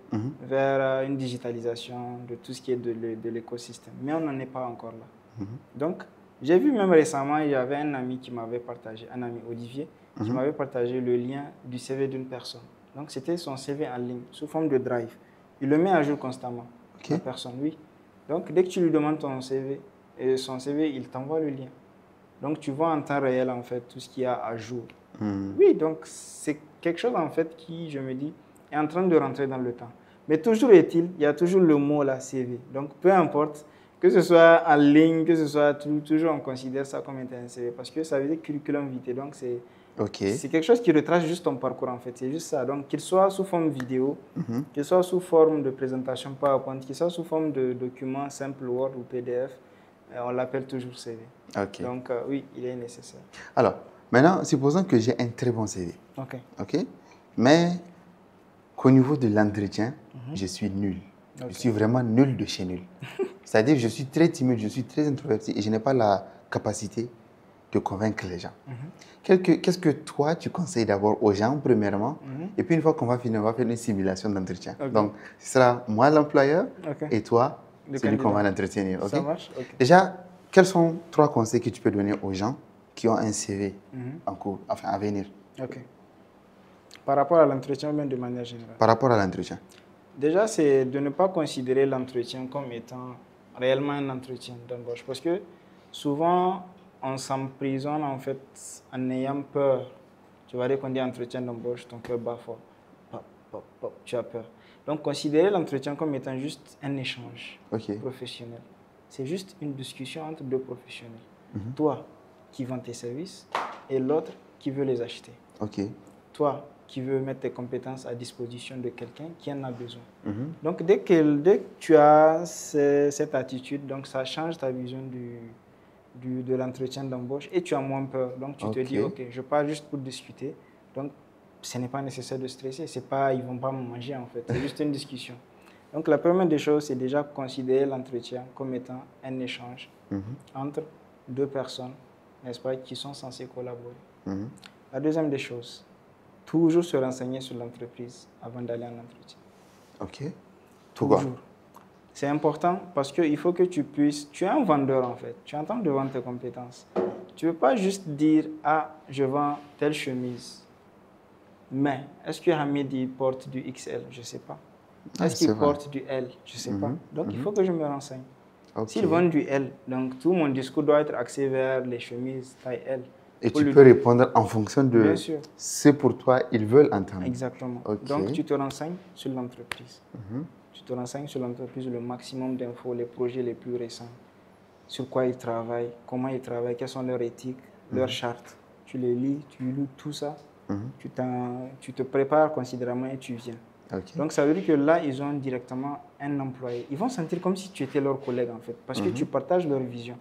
vers une digitalisation de tout ce qui est de l'écosystème, mais on n'en est pas encore là. Donc, j'ai vu même récemment, il y avait un ami qui m'avait partagé, un ami Olivier, qui m'avait partagé le lien du CV d'une personne. Donc, c'était son CV en ligne, sous forme de drive. Il le met à jour constamment, la personne, oui. Donc, dès que tu lui demandes ton CV, et son CV, il t'envoie le lien. Donc, tu vois en temps réel, en fait, tout ce qu'il y a à jour. Oui, donc, c'est quelque chose, en fait, qui, je me dis, est en train de rentrer dans le temps. Mais toujours est-il, il y a toujours le mot, là, CV. Donc, peu importe, que ce soit en ligne, que ce soit toujours, on considère ça comme étant un CV. Parce que ça veut dire curriculum vitae. Donc, c'est quelque chose qui retrace juste ton parcours, en fait. C'est juste ça. Donc, qu'il soit sous forme vidéo, qu'il soit sous forme de présentation PowerPoint, qu'il soit sous forme de document simple Word ou PDF, on l'appelle toujours CV. Donc, oui, il est nécessaire. Alors, maintenant, supposons que j'ai un très bon CV. OK. Mais qu'au niveau de l'entretien, je suis nul. Je suis vraiment nul de chez nul. C'est-à-dire que je suis très timide, je suis très introverti et je n'ai pas la capacité de convaincre les gens. Qu'est-ce que toi, tu conseilles d'abord aux gens, premièrement, et puis une fois qu'on va finir, on va faire une simulation d'entretien. Donc, ce sera moi l'employeur et toi, celui qu'on va l'entretenir. Ça marche. Déjà, quels sont 3 conseils que tu peux donner aux gens qui ont un CV en cours, enfin à venir? Par rapport à l'entretien, même de manière générale? Par rapport à l'entretien. Déjà, c'est de ne pas considérer l'entretien comme étant réellement un entretien d'embauche. Parce que souvent, on s'emprisonne en fait en ayant peur. Tu vas dire qu'on dit entretien d'embauche, ton cœur bat fort. Tu as peur. Donc, considérer l'entretien comme étant juste un échange professionnel. C'est juste une discussion entre 2 professionnels. Toi qui vends tes services et l'autre qui veut les acheter. Toi qui veux mettre tes compétences à disposition de quelqu'un qui en a besoin. Donc, dès que tu as cette attitude, donc ça change ta vision de l'entretien d'embauche et tu as moins peur. Donc, tu te dis, OK, je pars juste pour discuter. Donc, ce n'est pas nécessaire de stresser. Ils ne vont pas me manger, en fait. C'est juste une discussion. Donc, la première des choses, c'est déjà considérer l'entretien comme étant un échange entre 2 personnes, n'est-ce pas, qui sont censées collaborer. La deuxième des choses, toujours se renseigner sur l'entreprise avant d'aller en entretien. Pourquoi? Toujours. C'est important parce qu'il faut que tu puisses... Tu es un vendeur en fait. Tu es en train de vendre tes compétences. Tu ne veux pas juste dire « Ah, je vends telle chemise. » Mais est-ce que Hamid il porte du XL? Je ne sais pas. Est-ce qu'il porte du L? Je ne sais pas. Donc, il faut que je me renseigne. S'il vend du L, donc tout mon discours doit être axé vers les chemises taille L. Et tu peux répondre en fonction de ce pour toi ils veulent entendre. Exactement. Donc, tu te renseignes sur l'entreprise. Tu te renseignes sur l'entreprise, le maximum d'infos, les projets les plus récents, sur quoi ils travaillent, comment ils travaillent, quelles sont leurs éthiques, leurs chartes. Tu les lis, tu lis tout ça, tu te prépares considérablement et tu viens. Donc, ça veut dire que là, ils ont directement un employé. Ils vont sentir comme si tu étais leur collègue, en fait, parce que tu partages leur vision.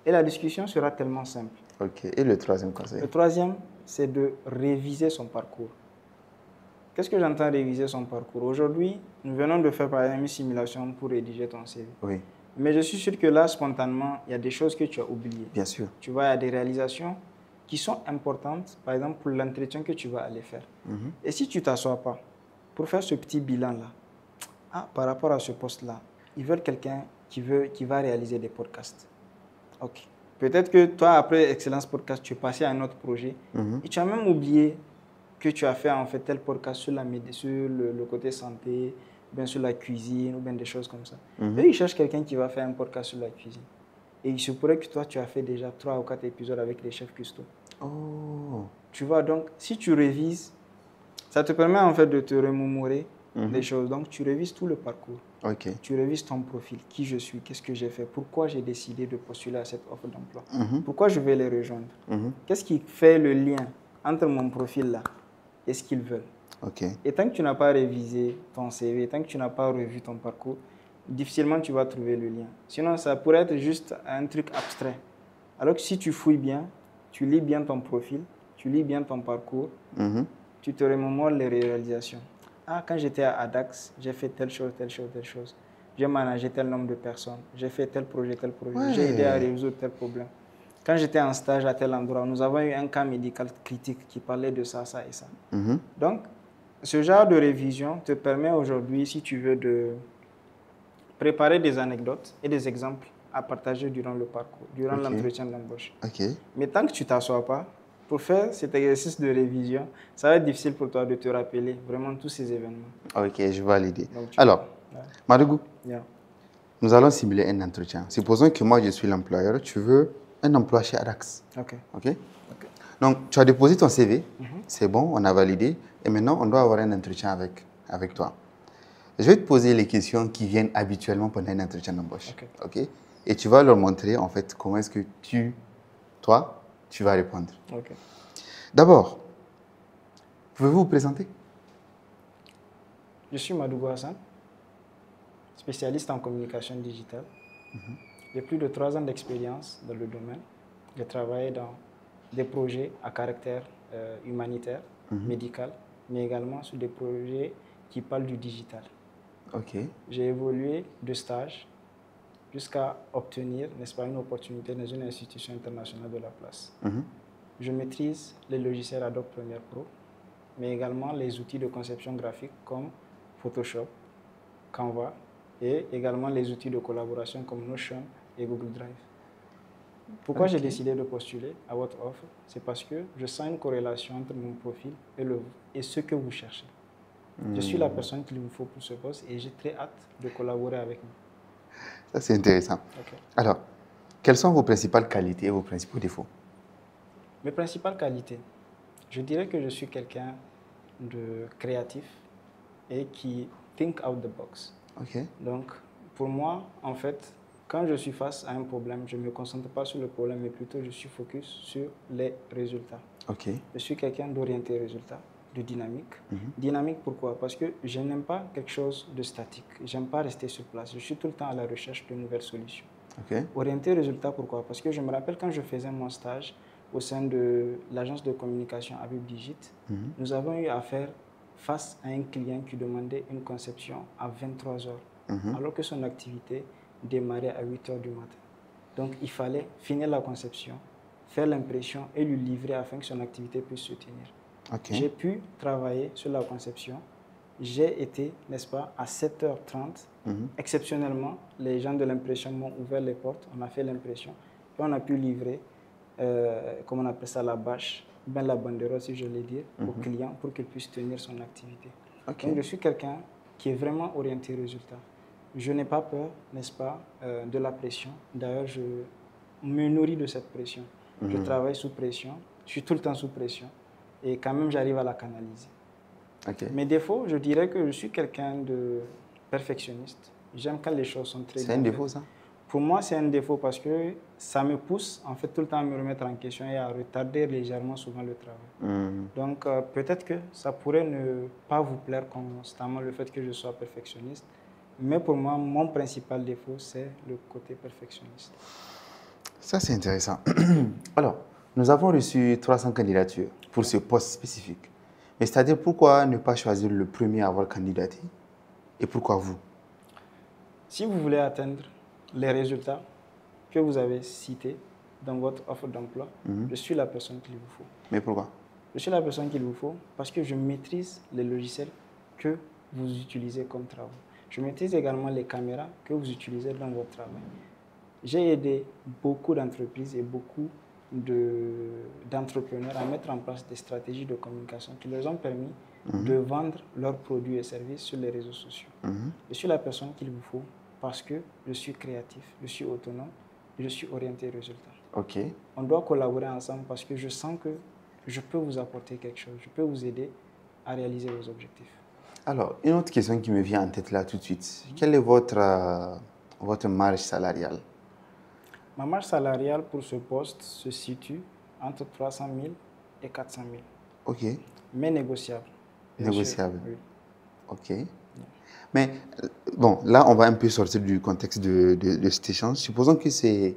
Et la discussion sera tellement simple. Et le troisième conseil? Le troisième, c'est de réviser son parcours. Qu'est-ce que j'entends réviser son parcours? Aujourd'hui, nous venons de faire par exemple une simulation pour rédiger ton CV. Mais je suis sûr que là, spontanément, il y a des choses que tu as oubliées. Bien sûr. Tu vois, il y a des réalisations qui sont importantes, par exemple, pour l'entretien que tu vas aller faire. Et si tu ne t'assois pas pour faire ce petit bilan-là, par rapport à ce poste-là, ils veulent quelqu'un qui va réaliser des podcasts. Peut-être que toi, après Excellence Podcast, tu es passé à un autre projet et tu as même oublié que tu as fait en fait tel podcast sur le côté santé, bien sur la cuisine ou bien des choses comme ça. Eux, ils cherchent quelqu'un qui va faire un podcast sur la cuisine. Et il se pourrait que toi, tu as fait déjà 3 ou 4 épisodes avec les chefs cuistots. Tu vois, donc, si tu révises, ça te permet en fait de te remémorer des choses. Donc, tu révises tout le parcours. Tu révises ton profil, qui je suis, qu'est-ce que j'ai fait, pourquoi j'ai décidé de postuler à cette offre d'emploi, pourquoi je vais les rejoindre, qu'est-ce qui fait le lien entre mon profil là et ce qu'ils veulent. Et tant que tu n'as pas révisé ton CV, tant que tu n'as pas revu ton parcours, difficilement tu vas trouver le lien. Sinon, ça pourrait être juste un truc abstrait. Alors que si tu fouilles bien, tu lis bien ton profil, tu lis bien ton parcours, tu te remémores les réalisations. ah, quand j'étais à Adax, j'ai fait telle chose, telle chose, telle chose. J'ai managé tel nombre de personnes. J'ai fait tel projet, tel projet. J'ai aidé à Ouais. résoudre tel problème. Quand j'étais en stage à tel endroit, nous avons eu un cas médical critique qui parlait de ça, ça et ça. Donc, ce genre de révision te permet aujourd'hui, si tu veux, de préparer des anecdotes et des exemples à partager durant le parcours, durant Ok. l'entretien d'embauche. Ok. Mais tant que tu ne t'assois pas, pour faire cet exercice de révision, ça va être difficile pour toi de te rappeler vraiment tous ces événements. Ok, je vois l'idée. Donc, Alors, Madougou, yeah. nous allons simuler un entretien. Supposons que moi, je suis l'employeur, tu veux un emploi chez Adax. Ok. Ok? Donc, tu as déposé ton CV, c'est bon, on a validé, et maintenant, on doit avoir un entretien avec toi. Je vais te poser les questions qui viennent habituellement pendant un entretien d'embauche. Ok. Ok? Et tu vas leur montrer, en fait, comment est-ce que toi, tu vas répondre. Ok. D'abord, pouvez-vous vous présenter? Je suis Madougou Hassan, spécialiste en communication digitale. J'ai plus de 3 ans d'expérience dans le domaine. J'ai travaillé dans des projets à caractère humanitaire, médical, mais également sur des projets qui parlent du digital. Ok. J'ai évolué de stage jusqu'à obtenir, n'est-ce pas, une opportunité dans une institution internationale de la place. Je maîtrise les logiciels Adobe Premiere Pro, mais également les outils de conception graphique comme Photoshop, Canva et également les outils de collaboration comme Notion et Google Drive. Pourquoi j'ai décidé de postuler à votre offre? C'est parce que je sens une corrélation entre mon profil et ce que vous cherchez. Je suis la personne qu'il vous faut pour ce poste et j'ai très hâte de collaborer avec vous. Ça, c'est intéressant. Ok. Alors, quelles sont vos principales qualités et vos principaux défauts? Mes principales qualités, je dirais que je suis quelqu'un de créatif et qui think out the box. Ok. Donc, pour moi, en fait, quand je suis face à un problème, je ne me concentre pas sur le problème, mais plutôt je suis focus sur les résultats. Ok. Je suis quelqu'un d'orienté résultat, de dynamique. Dynamique, pourquoi? Parce que je n'aime pas quelque chose de statique. Je n'aime pas rester sur place. Je suis tout le temps à la recherche de nouvelles solutions. Ok. Orienté résultat, pourquoi? Parce que je me rappelle quand je faisais mon stage au sein de l'agence de communication Habib Digit, nous avons eu affaire face à un client qui demandait une conception à 23 heures, alors que son activité démarrait à 8 heures du matin. Donc, il fallait finir la conception, faire l'impression et lui livrer afin que son activité puisse se tenir. Ok. J'ai pu travailler sur la conception. J'ai été, n'est-ce pas, à 7h30. Exceptionnellement, les gens de l'impression m'ont ouvert les portes, on a fait l'impression et on a pu livrer, comment on appelle ça, la bâche, bien la banderole, si je l'ai dire, au client pour qu'il puisse tenir son activité. Ok. Donc, je suis quelqu'un qui est vraiment orienté résultat. Je n'ai pas peur, n'est-ce pas, de la pression. D'ailleurs, je me nourris de cette pression. Je travaille sous pression, je suis tout le temps sous pression et quand même, j'arrive à la canaliser. Ok. Mes défauts, je dirais que je suis quelqu'un de perfectionniste. J'aime quand les choses sont très bien. C'est un défaut, ça? Pour moi, c'est un défaut parce que ça me pousse en fait tout le temps à me remettre en question et à retarder légèrement souvent le travail. Donc peut-être que ça pourrait ne pas vous plaire constamment le fait que je sois perfectionniste, mais pour moi, mon principal défaut, c'est le côté perfectionniste. Ça, c'est intéressant. Alors, nous avons reçu 300 candidatures pour ce poste spécifique. Mais c'est-à-dire, pourquoi ne pas choisir le premier à avoir candidaté et pourquoi vous? Si vous voulez atteindre les résultats que vous avez cités dans votre offre d'emploi, je suis la personne qu'il vous faut. Mais pourquoi? Je suis la personne qu'il vous faut parce que je maîtrise les logiciels que vous utilisez comme travail. Je maîtrise également les caméras que vous utilisez dans votre travail. J'ai aidé beaucoup d'entreprises et beaucoup d'entrepreneurs à mettre en place des stratégies de communication qui leur ont permis de vendre leurs produits et services sur les réseaux sociaux. Je suis la personne qu'il vous faut parce que je suis créatif, je suis autonome et je suis orienté résultat. Ok. On doit collaborer ensemble parce que je sens que je peux vous apporter quelque chose, je peux vous aider à réaliser vos objectifs. Alors, une autre question qui me vient en tête là tout de suite. Quelle est votre marge salariale? Ma marge salariale pour ce poste se situe entre 300 000 et 400 000. Ok. Mais négociable. Négociable. Oui. Ok. Mais bon, là, on va un peu sortir du contexte de cet échange. Supposons que c'est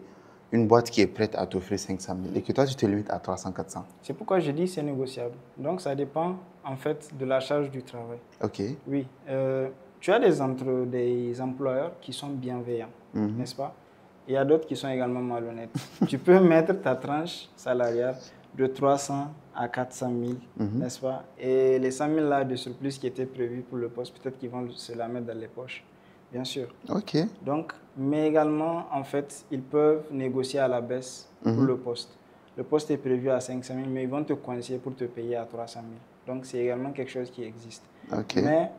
une boîte qui est prête à t'offrir 500 000 et que toi, tu te limites à 300, 400. C'est pourquoi je dis que c'est négociable. Donc, ça dépend en fait de la charge du travail. OK. Oui. Tu as des employeurs qui sont bienveillants, n'est-ce pas? Il y a d'autres qui sont également malhonnêtes. Tu peux mettre ta tranche salariale de 300 à 400 000, n'est-ce pas? Et les 100 000 là de surplus qui étaient prévus pour le poste, peut-être qu'ils vont se la mettre dans les poches, bien sûr. OK. Donc, mais également, en fait, ils peuvent négocier à la baisse pour le poste. Le poste est prévu à 500 000, mais ils vont te coincer pour te payer à 300 000. Donc, c'est également quelque chose qui existe. OK. Mais,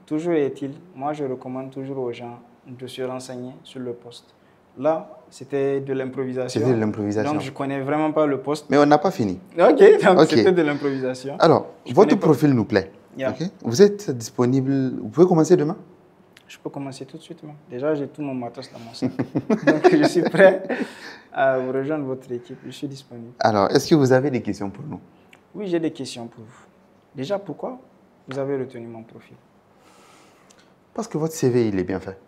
toujours est-il, moi, je recommande toujours aux gens de se renseigner sur le poste. Là, c'était de l'improvisation. C'était de l'improvisation. Donc, je ne connais vraiment pas le poste. Mais on n'a pas fini. OK, donc c'était de l'improvisation. Alors, votre profil nous plaît. Yeah. Okay. Vous êtes disponible, vous pouvez commencer demain? Je peux commencer tout de suite. Même. Déjà, j'ai tout mon matos dans mon sac. Donc, je suis prêt à vous rejoindre votre équipe. Je suis disponible. Alors, est-ce que vous avez des questions pour nous? Oui, j'ai des questions pour vous. Déjà, pourquoi vous avez retenu mon profil? Parce que votre CV, il est bien fait.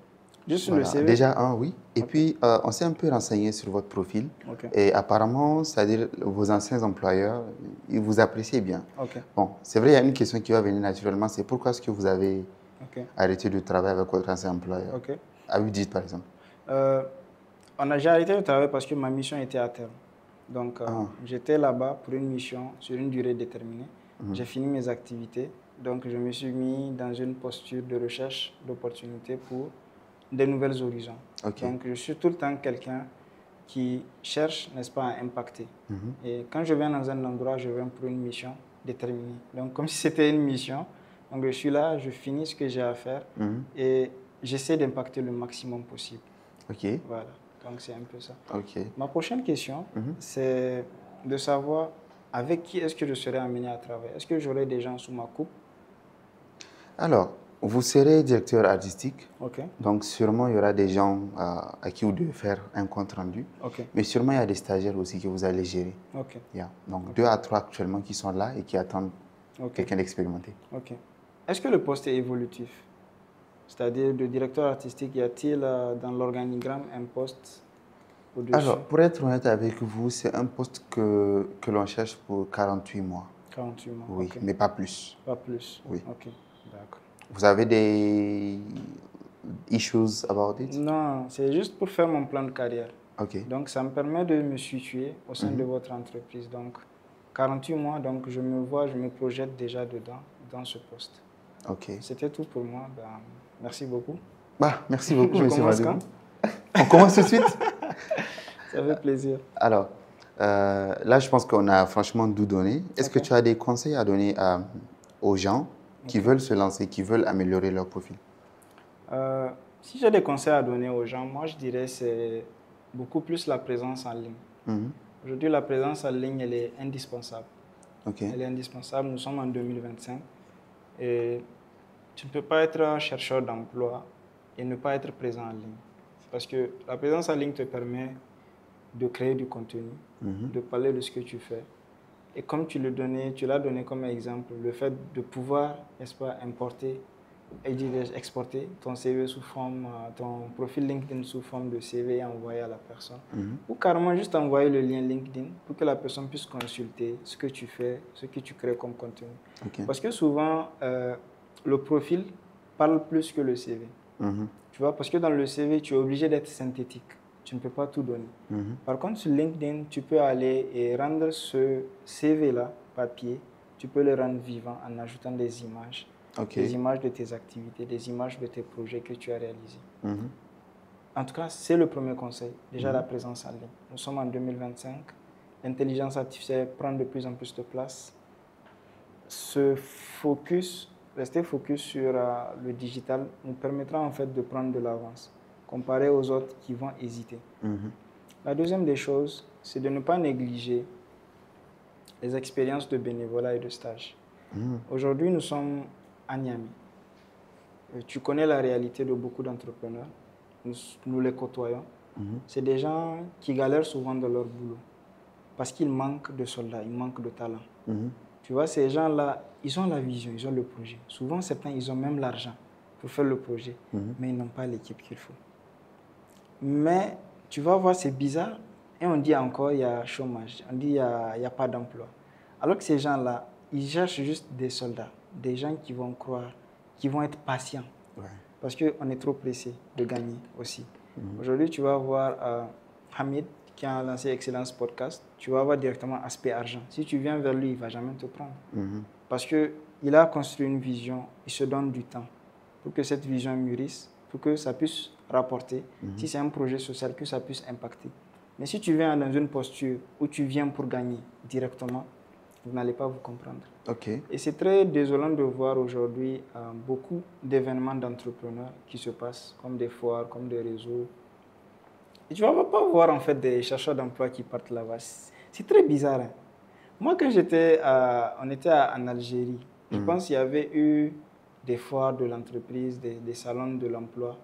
Juste sur le CV? Déjà, oui. Et puis, on s'est un peu renseigné sur votre profil. Okay. Et apparemment, c'est-à-dire vos anciens employeurs, ils vous appréciaient bien. Okay. Bon, c'est vrai, il y a une question qui va venir naturellement. C'est pourquoi est-ce que vous avez arrêté de travailler avec votre ancien employeur? À Udit, par exemple. J'ai arrêté de travailler parce que ma mission était à terme. Donc, j'étais là-bas pour une mission sur une durée déterminée. J'ai fini mes activités. Donc, je me suis mis dans une posture de recherche d'opportunités pour des nouvelles horizons. Donc, je suis tout le temps quelqu'un qui cherche, n'est-ce pas, à impacter. Et quand je viens dans un endroit, je viens pour une mission déterminée. Donc, comme si c'était une mission, donc je suis là, je finis ce que j'ai à faire et j'essaie d'impacter le maximum possible. Voilà, donc c'est un peu ça. Ma prochaine question, c'est de savoir avec qui est-ce que je serai amené à travailler. Est-ce que j'aurai des gens sous ma coupe? Alors, vous serez directeur artistique, donc sûrement il y aura des gens à qui vous devez faire un compte rendu, mais sûrement il y a des stagiaires aussi que vous allez gérer. Donc 2 à 3 actuellement qui sont là et qui attendent quelqu'un d'expérimenté. Est-ce que le poste est évolutif? C'est-à-dire de directeur artistique, y a-t-il dans l'organigramme un poste au-dessus? Alors, pour être honnête avec vous, c'est un poste que l'on cherche pour 48 mois. 48 mois, oui, mais pas plus. Pas plus? Oui. D'accord. Vous avez des issues about it? Non, c'est juste pour faire mon plan de carrière. Donc, ça me permet de me situer au sein de votre entreprise. Donc, 48 mois, donc je me projette déjà dedans, dans ce poste. C'était tout pour moi. Merci beaucoup. Merci beaucoup, M. Madou. On commence tout de suite? Ça fait plaisir. Alors, là, je pense qu'on a franchement tout donné. Est-ce que tu as des conseils à donner aux gens qui veulent se lancer, qui veulent améliorer leur profil? Si j'ai des conseils à donner aux gens, moi, je dirais que c'est beaucoup plus la présence en ligne. Aujourd'hui, la présence en ligne, elle est indispensable. Elle est indispensable. Nous sommes en 2025 et tu ne peux pas être chercheur d'emploi et ne pas être présent en ligne. Parce que la présence en ligne te permet de créer du contenu, de parler de ce que tu fais. Et comme tu l'as donné comme exemple, le fait de pouvoir, n'est-ce pas, exporter ton CV sous forme, ton profil LinkedIn sous forme de CV et envoyer à la personne. Ou carrément juste envoyer le lien LinkedIn pour que la personne puisse consulter ce que tu fais, ce que tu crées comme contenu. Parce que souvent, le profil parle plus que le CV. Tu vois, parce que dans le CV, tu es obligé d'être synthétique. Tu ne peux pas tout donner. Par contre, sur LinkedIn, tu peux aller et rendre ce CV-là, papier, tu peux le rendre vivant en ajoutant des images. Des images de tes activités, des images de tes projets que tu as réalisés. En tout cas, c'est le premier conseil. Déjà, la présence en ligne. Nous sommes en 2025. L'intelligence artificielle prend de plus en plus de place. Rester focus sur le digital nous permettra en fait de prendre de l'avance, comparé aux autres qui vont hésiter. La deuxième des choses, c'est de ne pas négliger les expériences de bénévolat et de stage. Aujourd'hui, nous sommes à Niamey. Tu connais la réalité de beaucoup d'entrepreneurs. Nous les côtoyons. C'est des gens qui galèrent souvent dans leur boulot parce qu'ils manquent de soldats, ils manquent de talent. Tu vois, ces gens-là, ils ont la vision, ils ont le projet. Souvent, certains, ils ont même l'argent pour faire le projet, mais ils n'ont pas l'équipe qu'il faut. Mais tu vas voir, c'est bizarre, Et on dit encore il y a chômage, on dit il y a pas d'emploi. Alors que ces gens-là, ils cherchent juste des soldats, des gens qui vont croire, qui vont être patients. Ouais. Parce qu'on est trop pressé de gagner aussi. Aujourd'hui, tu vas voir Hamid qui a lancé Excellence Podcast, tu vas voir directement aspect argent. Si tu viens vers lui, il ne va jamais te prendre. Parce qu'il a construit une vision, il se donne du temps pour que cette vision mûrisse, pour que ça puisse rapporter. Si c'est un projet social, que ça puisse impacter. Mais si tu viens dans une posture où tu viens pour gagner directement, vous n'allez pas vous comprendre. Ok. Et c'est très désolant de voir aujourd'hui beaucoup d'événements d'entrepreneurs qui se passent, comme des foires, comme des réseaux. Et tu ne vas pas voir en fait des chercheurs d'emploi qui partent là-bas. C'est très bizarre. Hein. Moi, quand on était en Algérie, je pense qu'il y avait eu des foires de l'entreprise, des salons de l'emploi.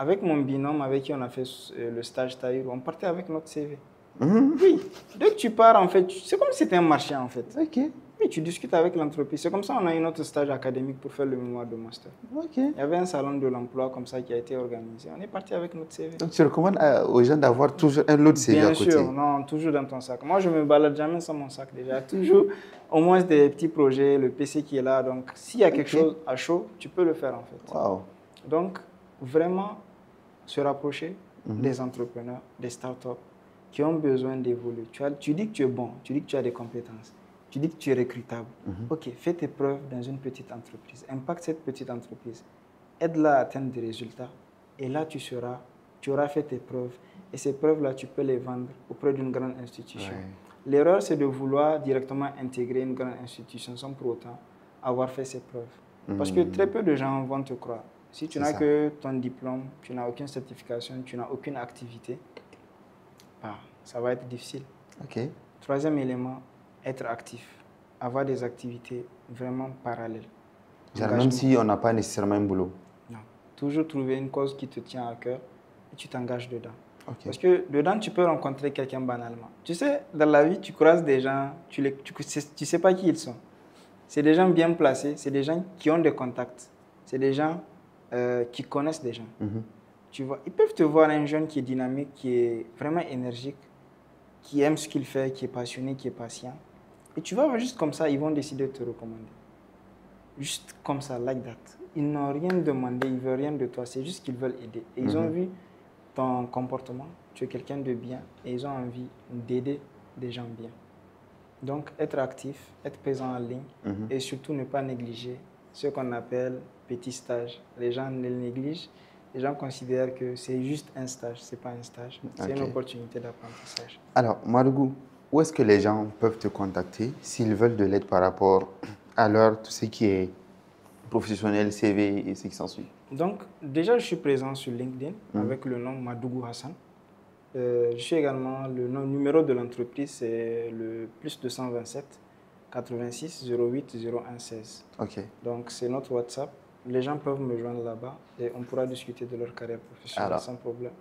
Avec mon binôme avec qui on a fait le stage Taïr, on partait avec notre CV. Oui, dès que tu pars, en fait, c'est comme si c'était un marché, en fait. Ok. Oui, tu discutes avec l'entreprise. C'est comme ça qu'on a eu notre stage académique pour faire le mémoire de master. Ok. Il y avait un salon de l'emploi comme ça qui a été organisé. On est parti avec notre CV. Donc, tu recommandes aux gens d'avoir toujours un autre CV à côté? Bien sûr, non, toujours dans ton sac. Moi, je me balade jamais sans mon sac déjà. Toujours au moins des petits projets, le PC qui est là. Donc, s'il y a quelque chose à chaud, tu peux le faire, en fait. Wow. Donc, vraiment, se rapprocher des entrepreneurs, des startups qui ont besoin d'évoluer. Tu dis que tu es bon, tu dis que tu as des compétences, tu dis que tu es recrutable. Ok, fais tes preuves dans une petite entreprise. Impacte cette petite entreprise. Aide-la à atteindre des résultats. Et là, tu auras fait tes preuves. Et ces preuves-là, tu peux les vendre auprès d'une grande institution. Ouais. L'erreur, c'est de vouloir directement intégrer une grande institution sans pour autant avoir fait ses preuves. Parce que très peu de gens vont te croire. Si tu n'as que ton diplôme, tu n'as aucune certification, tu n'as aucune activité, ça va être difficile. Ok. Troisième élément, être actif. Avoir des activités vraiment parallèles. Genre même si on n'a pas nécessairement un boulot. Non. Toujours trouver une cause qui te tient à cœur et tu t'engages dedans. Okay. Parce que dedans, tu peux rencontrer quelqu'un banalement. Tu sais, dans la vie, tu croises des gens, tu sais pas qui ils sont. C'est des gens bien placés, c'est des gens qui ont des contacts, c'est des gens qui connaissent des gens. Tu vois, ils peuvent te voir un jeune qui est dynamique, qui est vraiment énergique, qui aime ce qu'il fait, qui est passionné, qui est patient. Et tu vas voir juste comme ça, ils vont décider de te recommander. Juste comme ça, like that. Ils n'ont rien demandé, ils ne veulent rien de toi, c'est juste qu'ils veulent aider. Et ils ont vu ton comportement, tu es quelqu'un de bien, et ils ont envie d'aider des gens bien. Donc, être actif, être présent en ligne, et surtout ne pas négliger ce qu'on appelle petit stage. Les gens le négligent. Les gens considèrent que c'est juste un stage, ce n'est pas un stage, c'est une opportunité d'apprentissage. Alors, Madougou, où est-ce que les gens peuvent te contacter s'ils veulent de l'aide par rapport à tout ce qui est professionnel, CV et ce qui s'ensuit? Donc, déjà, je suis présent sur LinkedIn avec le nom Madougou Hassan. Je suis également, le numéro de l'entreprise, c'est le +227 86 08 01 16. Ok. Donc, c'est notre WhatsApp. Les gens peuvent me joindre là-bas et on pourra discuter de leur carrière professionnelle sans problème.